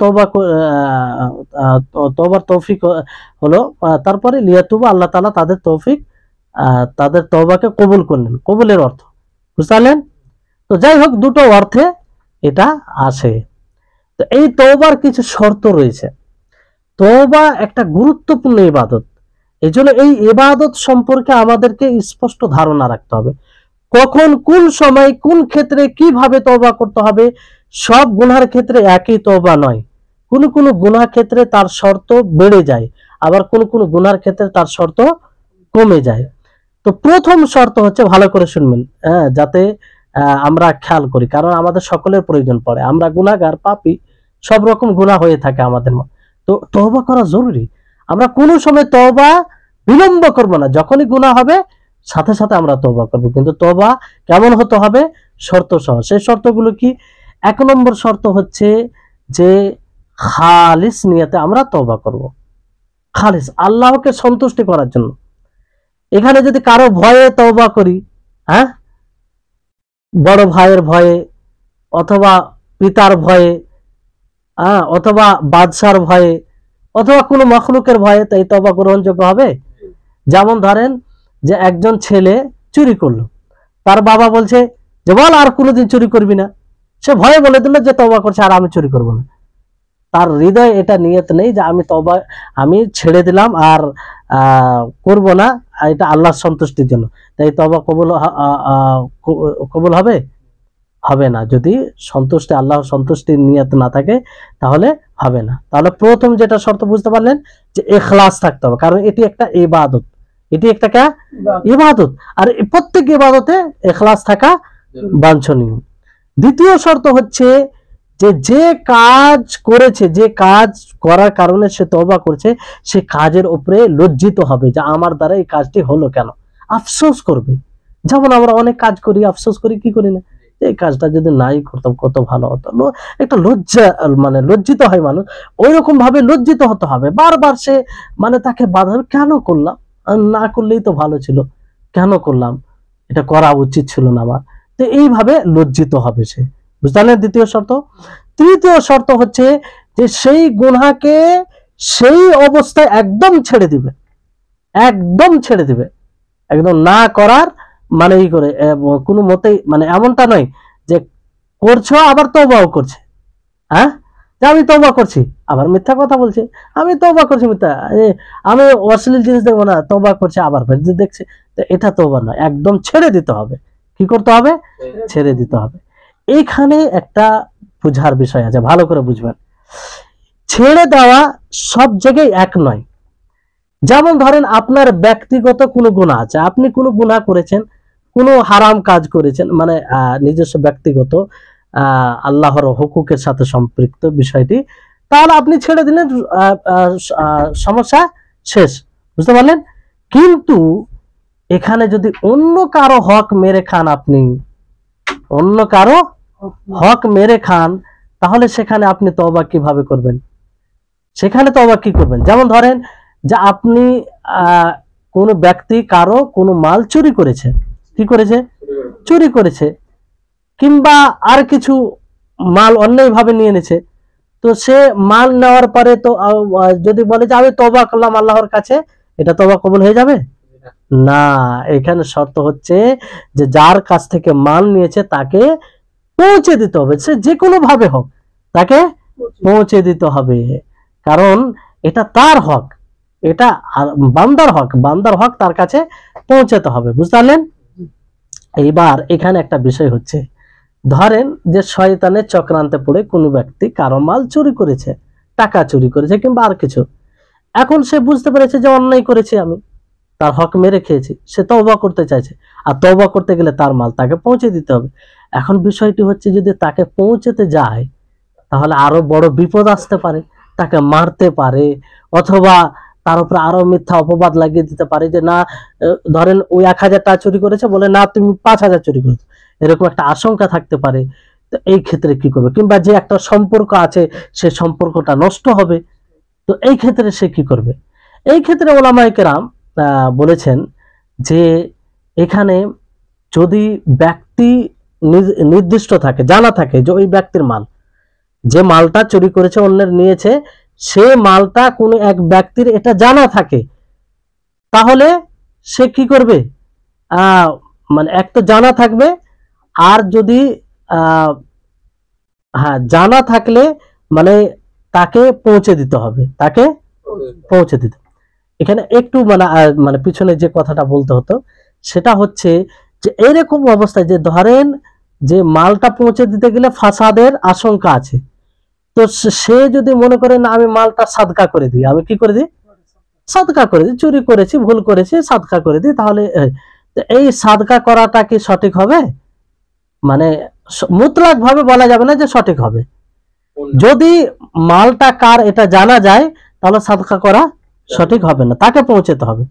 তওবার তৌফিক হলো, তারপরে লিয়াতুবু, আল্লাহ তাআলা তাদের তৌফিক, তাদের তওবাকে কবুল করলেন, কবুলের অর্থ, বুঝলেন? তো যাই হোক, দুটো অর্থে এটা আসে। তো এই তওবার কিছু শর্ত রয়েছে। তওবা একটা গুরুত্বপূর্ণ ইবাদত, এই জন্য এই ইবাদত সম্পর্কে আমাদেরকে স্পষ্ট ধারণা রাখতে হবে। কখন, কোন সময়, কোন ক্ষেত্রে কিভাবে তওবা করতে হবে। সব গুনার ক্ষেত্রে একই তওবা নয়, কোন কোন গুনার ক্ষেত্রে তার শর্ত বেড়ে যায়, আবার কোন কোন গুনার ক্ষেত্রে তার শর্ত কমে যায়। তো প্রথম শর্ত হচ্ছে, ভালো করে শুনবেন, যাতে আমরা খেয়াল করি, কারণ আমাদের সকলের প্রয়োজন পড়ে, আমরা গুনাহগার, পাপী, সব রকম গুনাহ হয়ে থাকে আমাদের। তো তওবা করা জরুরি। আমরা কোনো সময় তওবা বিলম্ব করব না, যখনই গুনাহ হবে সাথে সাথে আমরা তওবা করব। কিন্তু তওবা কেমন হতে হবে? শর্ত সহ। সেই শর্তগুলো কি? 1 নম্বর শর্ত হচ্ছে যে খালিস নিয়তে আমরা তওবা করব, খালিস আল্লাহকে সন্তুষ্টি করার জন্য। এখানে যদি কারো ভয়ে তওবা করি, হ্যাঁ, বড় ভাইয়ের ভয়ে, অথবা পিতার ভয়ে, অথবা বাদশার ভয়ে, অথবা কোনো মখলুকের ভয়ে, তাই তওবা গ্রহণযোগ্য হবে? যেমন ধরেন যে একজন ছেলে চুরি করলো, তার বাবা বলছে যে বল আর কোনোদিন চুরি করবি না, সে ভয়ে বলে দিল যে তওবা করছে আর আমি চুরি করব না। তার হৃদয়ে এটা নিয়ত নেই যে আমি তওবা, আমি ছেড়ে দিলাম আর করব না, এটা আল্লাহর সন্তুষ্টির জন্য, তাই তওবা কবুল হবে? হবে না। যদি সন্তুষ্টি, আল্লাহর সন্তুষ্টির নিয়ত না থাকে তাহলে হবে না। তাহলে প্রথম যেটা শর্ত বুঝতে পারলেন যে ইখলাস থাকতে হবে, কারণ এটি একটা ইবাদত, এটি একটা ইবাদত, আর প্রত্যেক ইবাদতে ইখলাস থাকা বাঞ্ছনীয়। দ্বিতীয় শর্ত হচ্ছে যে যে কাজ করেছে, যে কাজ করার কারণে সে তওবা করছে, সে কাজের উপরে লজ্জিত হবে যে আমার দ্বারা এই কাজটি হলো কেন, আফসোস করবে। যেমন আমরা অনেক কাজ করি, আফসোস করি, কি করি না, এই কাজটা যদি নাই করতাম কত ভালো হতো, একটা লজ্জা, মানে লজ্জিত হয় মানুষ, ওই রকম ভাবে লজ্জিত হতে হবে। বারবার সে মানে তাকে বাধা, কেন করলাম, না করলেই তো ভালো ছিল, কেন করলাম, এটা করা উচিত ছিল না আমার। তো এইভাবে লজ্জিত হবে সে, বুঝলেন? দ্বিতীয় শর্ত। তৃতীয় শর্ত হচ্ছে যে সেই গুনাহকে সেই অবস্থায় একদম ছেড়ে দিবে, একদম ছেড়ে দিবে, একদম না করার মানে ই করে, কোনো মতেই, মানে এমনটা নয় যে করছো আবার তওবাও করছে, হ্যাঁ, যে আমি তওবা করছি আবার মিথ্যা কথা বলছে, আমি তওবা করছি মিথ্যা, আমি অশ্লীল জিনিস দেখবো না, তওবা করছে আবার দেখছে, তো এটা তওবা নয়, একদম ছেড়ে দিতে হবে। কি করতে হবে? ছেড়ে দিতে হবে। এইখানে একটা বুঝার বিষয় আছে, ভালো করে বুঝবেন। ছেড়ে দেওয়া সব জায়গায় এক নয়। যেমন ধরেন আপনার ব্যক্তিগত কোনো গুনাহ আছে, আপনি কোনো গুনাহ করেছেন, কোনো হারাম কাজ করেছেন, মানে নিজস্ব ব্যক্তিগত আল্লাহর হুকুকের সাথে সম্পৃক্ত বিষয়টি, তাহলে আপনি ছেড়ে দিলেন, সমস্যা শেষ, বুঝতে পারলেন? কিন্তু এখানে যদি অন্য কারো হক মেরে খান, আপনি অন্য কারো হক মেরে খান, তাহলে সেখানে আপনি তওবা কিভাবে করবেন? সেখানে তওবা কি করবেন? যেমন ধরেন যে আপনি কোনো ব্যক্তি কারো কোনো মাল চুরি করেছে, কি করেছে? চুরি করেছে, কিংবা আর কিছু মাল অন্যায়ভাবে নিয়ে নিয়েছে। তো সে মাল নেওয়ার পরে তো যদি বলে যে আমি তওবা করলাম আল্লাহর কাছে, এটা তওবা কবুল হয়ে যাবে না। এখানে শর্ত হচ্ছে যে যার কাছ থেকে মাল নিয়েছে তাকে পৌঁছে দিতে হবে, সে যে কোনো ভাবে হোক তাকে পৌঁছে দিতে হবে, কারণ এটা তার হক, এটা বান্দার হক, বান্দার হক তার কাছে পৌঁছাতে হবে, বুঝতে পারলেন? এইবার এখানে একটা বিষয় হচ্ছে, ধরেন যে শয়তানের চক্রান্তে পড়ে কোনো ব্যক্তি কারো মাল চুরি করেছে, টাকা চুরি করেছে কিংবা আর কিছু, এখন সে বুঝতে পেরেছে যে অন্যায় করেছে, আমি তার হক মেরে খেয়েছি, সে তওবা করতে চাইছে, আর তওবা করতে গেলে তার মাল তাকে পৌঁছে দিতে হবে। এখন বিষয়টি হচ্ছে যদি তাকে পৌঁছাতে যায়, তাহলে আরো বড় বিপদ আসতে পারে, তাকে মারতে পারে, অথবা তার উপরে আরো মিথ্যা অপবাদ লাগিয়ে দিতে পারে যে না, ধরেন ওই 1000 টাকা চুরি করেছে, বলে না তুমি 5000 চুরি করেছো, এরকম একটা আশঙ্কা থাকতে পারে। তো এই ক্ষেত্রে কি করবে? কিংবা যে একটা সম্পর্ক আছে সে সম্পর্কটা নষ্ট হবে, তো এই ক্ষেত্রে সে কি করবে? এই ক্ষেত্রে ওলামায়ে কেরাম বলেছেন যে এখানে যদি ব্যক্তি নির্দিষ্ট থাকে, জানা থাকে যে ওই ব্যক্তির মাল, যে মালটা চুরি করেছে, অন্যের নিয়েছে, সে মালটা কোনো এক ব্যক্তির এটা জানা থাকে, তাহলে সে কি করবে? মানে এক তো জানা থাকবে, আর যদি হ্যাঁ জানা থাকলে মানে তাকে পৌঁছে দিতে হবে, তাকে পৌঁছে দিতে। এখানে একটু মানে পিছনে যে কথাটা বলতে হতো সেটা হচ্ছে যে এরকম অবস্থায় যে ধরেন যে মালটা পৌঁছে দিতে গেলে ফাসাদের আশঙ্কা আছে, তো সে যদি মনে করে না আমি মালটা সাদকা করে দিই, আমি কি করে দিই? সাদকা করে দিই, চুরি করেছি, ভুল করেছি, সাদকা করে দিই, তাহলে এই সাদকা করাটা কি সঠিক হবে? মানে মুতলাক ভাবে বলা যাবে না যে সঠিক হবে। যদি মালটা কার এটা জানা যায় তাহলে সাদকা করা সঠিক হবে না, তাকে পৌঁছাতে হবে।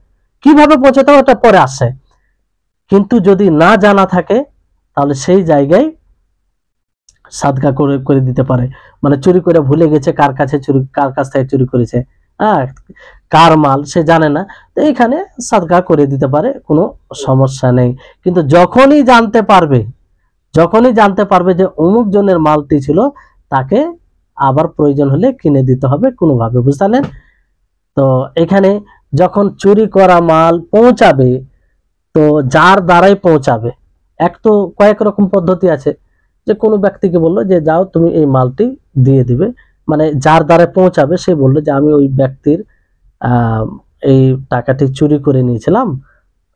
কিভাবে পৌঁছাতে হবে এটা পরে আসে। কিন্তু যদি না জানা থাকে তাহলে সেই জায়গায় সাদকা করে দিতে পারে। মানে চুরি করে ভুলে গেছে কার কাছ থেকে চুরি করেছে, কার মাল সে জানে না, তো এইখানে সাদকা করে দিতে পারে, কোনো সমস্যা নেই। কিন্তু যখনই জানতে পারবে যে অমুক জনের মালটি ছিল, তাকে আবার প্রয়োজন হলে কিনে দিতে হবে কোনোভাবে, বুঝলেন? তো এখানে যখন চুরি করা মাল পৌঁছাবে, তো যার দ্বারাই পৌঁছাবে, এক তো কয়েক রকম পদ্ধতি আছে, যে কোনো ব্যক্তিকে বললো যে যাও তুমি এই মালটি দিয়ে দিবে, মানে যার দ্বারা পৌঁছাবে সে বললো যে আমি ওই ব্যক্তির এই টাকাটি চুরি করে নিয়েছিলাম,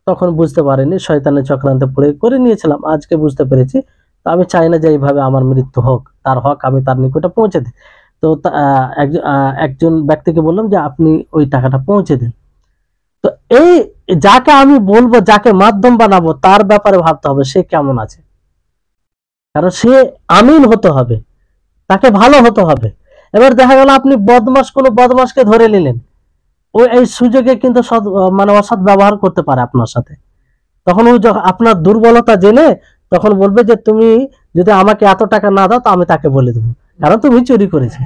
তখন বুঝতে পারিনি, শয়তানের চক্রান্তে পড়ে করে নিয়েছিলাম, আজকে বুঝতে পেরেছি, তো আমি চাই না যে এইভাবে আমার মৃত্যু হোক, তার হক আমি তার নিকটে পৌঁছে দিই। তো একজন ব্যক্তিকে বললাম যে আপনি ওই টাকাটা পৌঁছে দিন। তো এই যাকে আমি বলবো, যাকে মাধ্যম বানাবো, তার ব্যাপারে ভাবতে হবে সে কেমন আছে, কারণ সে আমিন হতে হবে, তাকে ভালো হতে হবে। এবার দেখা গেল আপনি কোনো বদমাসকে ধরে নিলেন, ও এই সুযোগে কিন্তু মানে অসৎ ব্যবহার করতে পারে আপনার সাথে, তখন ও আপনার দুর্বলতা জেনে তখন বলবে যে তুমি যদি আমাকে এত টাকা না দাও তো আমি তাকে বলে দেবো, কারণ তুমি চুরি করেছো।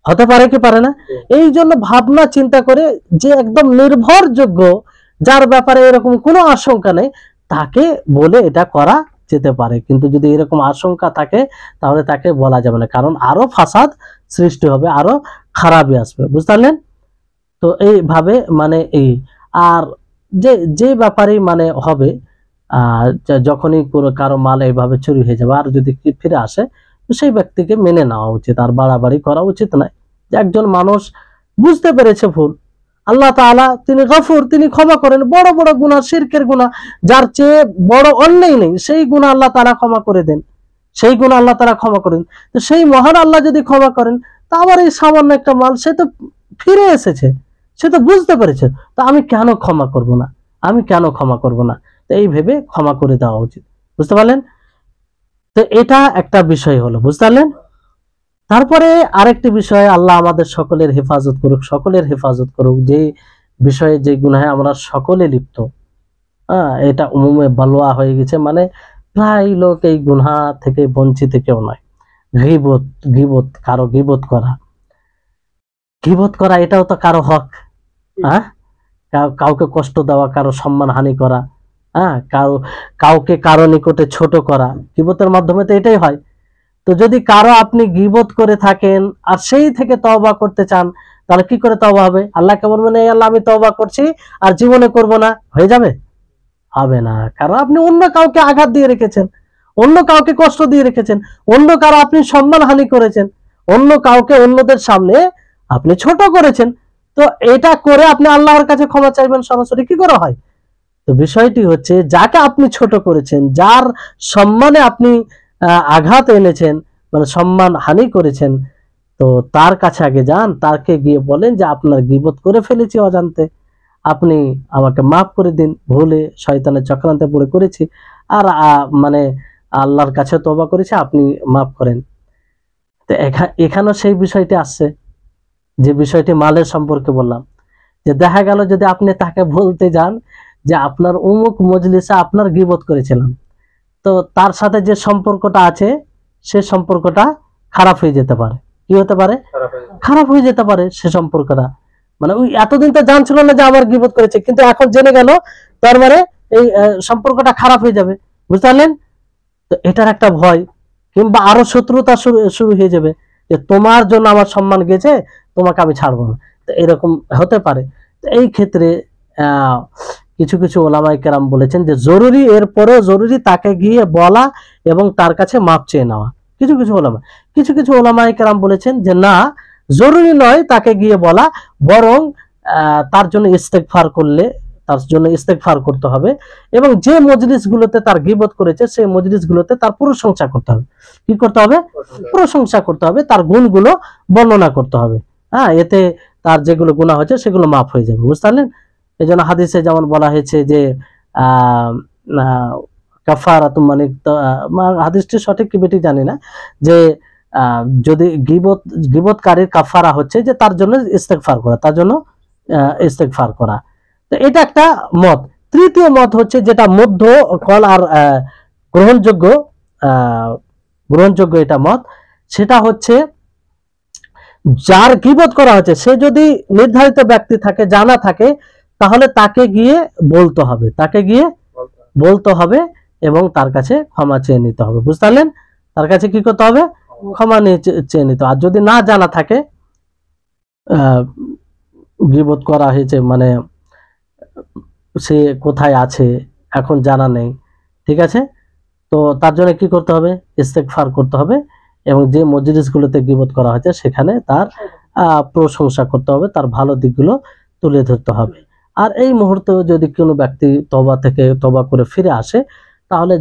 হতে পারে কি পারে না? এই জন্য ভাবনা চিন্তা করে যে একদম নির্ভরযোগ্য, যার ব্যাপারে এরকম কোনো আশঙ্কা নেই, তাকে বলে এটা করা যেতে পারে। কিন্তু যদি এরকম আশঙ্কা থাকে তাহলে তাকে বলা যাবে না, কারণ আরো ফাসাদ সৃষ্টি হবে, আরো খারাপই আসবে, বুঝতে পারলেন? তো এইভাবে মানে আর যে ব্যাপারে মানে হবে, যখনই কারো মাল এইভাবে চুরি হয়ে যাবে আর যদি ফিরে আসে, তো সেই ব্যক্তিকে মেনে নেওয়া উচিত, আর বাড়াবাড়ি করা উচিত নয়। যে একজন মানুষ বুঝতে পেরেছে ভুল, আল্লাহ তাআলা তিনি গফুর, তিনি ক্ষমা করেন, বড় বড় গুনাহ, শিরকের গুনাহ, যার চেয়ে বড় অন্যায় নেই, সেই গুনাহ আল্লাহ তাআলা ক্ষমা করে দেন, সেই গুনাহ আল্লাহ তাআলা ক্ষমা করেন। তো সেই মহান আল্লাহ যদি ক্ষমা করেন, তা আবার এই সামান্য একটা মাল সে তো ফিরে এসেছে, সে তো বুঝতে পেরেছে, তো আমি কেন ক্ষমা করব না, আমি কেন ক্ষমা করব না? তো এই ভেবে ক্ষমা করে দেওয়া উচিত, বুঝতে পারলেন? তো এটা একটা বিষয় হলো, বুঝতে পারলেন? তারপরে আরেকটি বিষয়, আল্লাহ আমাদের সকলের হেফাজত করুক, সকলের হেফাজত করুক, যে বিষয়ে যে গুনাহে আমরা সকলে লিপ্ত, এটা উমুমে বালোয়া হয়ে গেছে, মানে প্রায় লোক এই গুনাহ থেকে বঞ্চিত কেউ নয়। গীবত, কারো গীবত করা এটাও তো কারো হক। কাউকে কষ্ট দেওয়া, কারো সম্মান হানি করা, কাউকে কারো নিকটে ছোট করা, গীবতের মাধ্যমে তো এটাই হয়। তো যদি কারো আপনি গীবত করে থাকেন আর সেই থেকে তওবা করতে চান, তাহলে কি করে তওবা হবে? আল্লাহকে বলবেন এই আল্লাহ আমি তওবা করছি আর জীবনে করব না, হয়ে যাবে? হবে না, কারণ আপনি অন্য কাউকে আঘাত দিয়ে রেখেছেন, অন্য কাউকে কষ্ট দিয়ে রেখেছেন, অন্য কারো আপনি সম্মান হানি করেছেন, অন্য কাউকে অন্যদের সামনে আপনি ছোট করেছেন। তো এটা করে আপনি আল্লাহর কাছে ক্ষমা চাইবেন সরাসরি, কি করে হয়? তো বিষয়টি হচ্ছে যাকে আপনি ছোট করেছেন, যার সম্মানে আপনি আঘাত এনেছেন, মানে সম্মান হানি করেছেন, তো তার কাছে আগে যান, তাকে গিয়ে বলেন যে আপনার গীবত করে ফেলেছি অজান্তে, আপনি আমাকে মাফ করে দিন, ভুলে শয়তানের চক্রান্তে পড়ে করেছি, আর মানে আল্লাহর কাছে তওবা করেছি, আপনি মাফ করেন। তো এখানেও সেই বিষয়টি আসছে, যে বিষয়টি মালের সম্পর্কে বললাম, যে দেখা গেল যদি আপনি তাকে বলতে যান যে আপনার অমুক মজলিসে আপনার গীবত করেছিলাম, তো তার সাথে যে সম্পর্কটা আছে সে সম্পর্কটা খারাপ হয়ে যেতে পারে। কি হতে পারে? খারাপ হয়ে যেতে পারে সে সম্পর্কটা। মানে ওই এতদিন তো জানছিল না যে আমার গীবত করেছে, কিন্তু এখন জেনে গেল, তার মানে এই সম্পর্কটা খারাপ হয়ে যাবে। বুঝতে পারলেন? তো এটার একটা ভয়, কিংবা আরো শত্রুতা শুরু হয়ে যাবে, যে তোমার জন্য আমার সম্মান গেছে, তোমাকে আমি ছাড়বো না। তো এরকম হতে পারে। তো এই ক্ষেত্রে কিছু কিছু ওলামায়ে কেরাম বলেছেন যে জরুরি, এরপরেও জরুরি তাকে গিয়ে বলা এবং তার কাছে মাপ চেয়ে নেওয়া। কিছু কিছু ওলামায়ে কেরাম বলেছেন যে না, জরুরি নয় তাকে গিয়ে বলা, বরং তার জন্য ইস্তেগফার করতে হবে, এবং যে মজলিসগুলোতে তার গীবত করেছে সেই মজলিসগুলোতে তার প্রশংসা করতে হবে। কি করতে হবে? প্রশংসা করতে হবে, তার গুণগুলো বর্ণনা করতে হবে। হ্যাঁ, এতে তার যেগুলো গুনাহ হয়েছে সেগুলো মাফ হয়ে যাবে। বুঝতে পারলেন? এই জন্য হাদিসে যেমন বলা হয়েছে যে কাফারাতুম, মানে হাদিসটি সঠিক কি বেটি জানি না, যে যদি গীবতকারীর কাফারা হচ্ছে যে তার জন্য ইস্তেগফার করা, তার জন্য ইস্তেগফার করা। তো এটা একটা মত। তৃতীয় মত হচ্ছে যেটা মধ্য কল আর গ্রহণযোগ্য এটা মত, সেটা হচ্ছে যার গীবত করা হচ্ছে সে যদি নির্ধারিত ব্যক্তি থাকে, জানা থাকে, তাহলে তাকে গিয়ে বলতে হবে এবং তার কাছে ক্ষমা চেয়ে নিতে হবে। বুঝতে পারলেন? তার কাছে কি করতে হবে? ক্ষমা চেয়ে নিতে। আর যদি না জানা থাকে, গীবত করা হয়েছে, মানে সে কোথায় আছে এখন জানা নেই, ঠিক আছে, তো তার জন্য কি করতে হবে? ইস্তেগফার করতে হবে, এবং যে মজলিসগুলোতে গীবত করা হয়েছে সেখানে তার প্রশংসা করতে হবে, তার ভালো দিকগুলো তুলে ধরতে হবে। আর এই মুহূর্তে যদি কোনো ব্যক্তি তওবা করে ফিরে আসে, তাহলে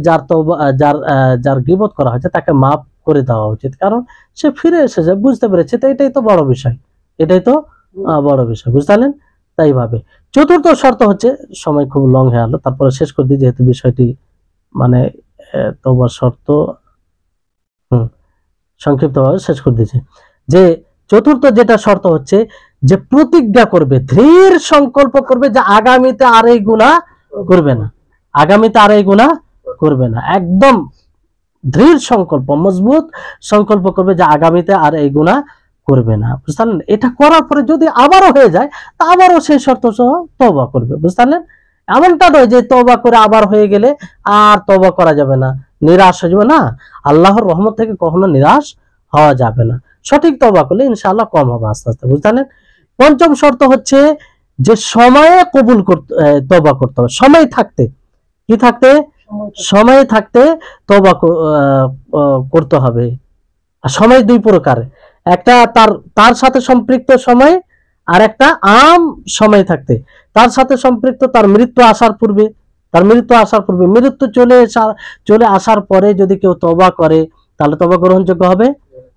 যার গীবত করা হয়েছে তাকে মাফ করে দেওয়া উচিত, কারণ সে ফিরে এসেছে, বুঝতে পেরেছে, তো এটাই তো বড় বিষয়, বুঝতে পারলেন? তাই ভাবে। চতুর্থ শর্ত হচ্ছে, সময় খুব লং হয়ে গেল, তারপরে শেষ করে দিই, যেহেতু বিষয়টি মানে তওবার শর্ত সংক্ষিপ্তভাবে শেষ করে দিয়েছে, যে চতুর্থ যেটা শর্ত হচ্ছে যে প্রতিজ্ঞা করবে, দৃঢ় সংকল্প করবে যে আগামীতে আর এই গুনাহ করবে না, একদম দৃঢ় সংকল্প, মজবুত সংকল্প করবে যে আগামীতে আর এই গুনাহ করবে না। বুঝতে পারলেন? এটা করার পরে যদি আবারও হয়ে যায়, তা আবারও সেই শর্ত সহ তওবা করবে। বুঝতে পারলেন? এমনটা নয় যে তওবা করে আবার হয়ে গেলে আর তওবা করা যাবে না, নিরাশ হয়ে যাবে না। আল্লাহর রহমত থেকে কখনো নিরাশ হওয়া যাবে না। সঠিক তওবা করলে ইনশাআল্লাহ কম হবে আস্তে আস্তে। বুঝতে পারলেন? পঞ্চম শর্ত হচ্ছে যে সময়ে তওবা করতে হবে, সময় থাকতে। কি থাকতে? সময় থাকতে তওবা করতে হবে। আর সময় দুই প্রকার, একটা তার সাথে সম্পৃক্ত সময়, আর একটা আম সময় থাকতে। তার সাথে সম্পৃক্ত তার মৃত্যু আসার পূর্বে, মৃত্যু চলে আসার পরে যদি কেউ তওবা করে, তাহলে তওবা গ্রহণযোগ্য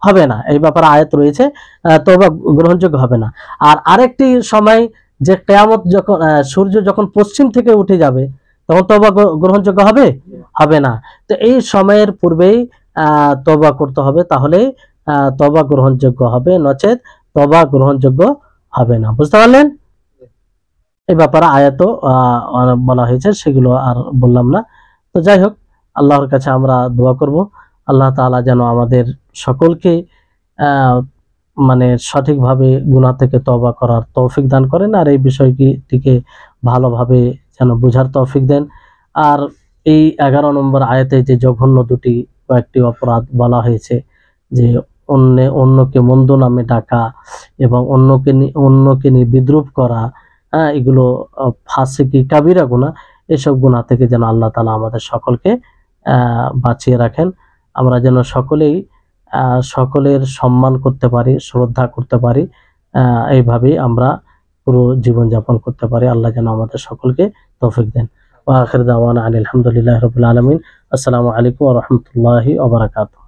হবে না। এই ব্যাপারে আয়াত রয়েছে, তওবা গ্রহণযোগ্য হবে না। আর আরেকটি সময়, যে কিয়ামত যখন সূর্য যখন পশ্চিম থেকে উঠে যাবে, তখন তওবা গ্রহণযোগ্য হবে না। তো এই সময়ের পূর্বেই তওবা করতে হবে, তাহলে তওবা গ্রহণযোগ্য হবে, নচেত তওবা গ্রহণযোগ্য হবে না। বুঝতে পারলেন? এই ব্যাপারে আয়াত বলা হয়েছে, সেগুলো আর বললাম না। তো যাই হোক, আল্লাহর কাছে আমরা দোয়া করব, আল্লাহ তাআলা যেন আমাদের সকলকে মানে সঠিকভাবে গুনাহ থেকে তওবা করার তৌফিক দান করেন, আর এই বিষয়টিকে ভালোভাবে যেন বোঝার তৌফিক দেন। আর এই 11 নম্বর আয়াতে যে জঘন্য কয়েকটি অপরাধ বলা হয়েছে, যে অন্যকে মন্দ নামে ডাকা এবং অন্যকে নিয়ে বিদ্রুপ করা, এগুলো ফাসিকি কাবিরা গুনাহ। এসব গুনাহ থেকে যেন আল্লাহ তাআলা আমাদের সকলকে বাঁচিয়ে রাখেন। আমরা যেন সকলের সম্মান করতে পারি, শ্রদ্ধা করতে পারি, এইভাবেই আমরা পুরো জীবনযাপন করতে পারি। আল্লাহ যেন আমাদের সকলকে তৌফিক দেন। ওয়া আখির দাওয়ানা আলহামদুলিল্লাহি রাব্বিল আলামিন। আসসালামু আলাইকুম ওয়া রাহমাতুল্লাহি ওয়া বারাকাতুহু।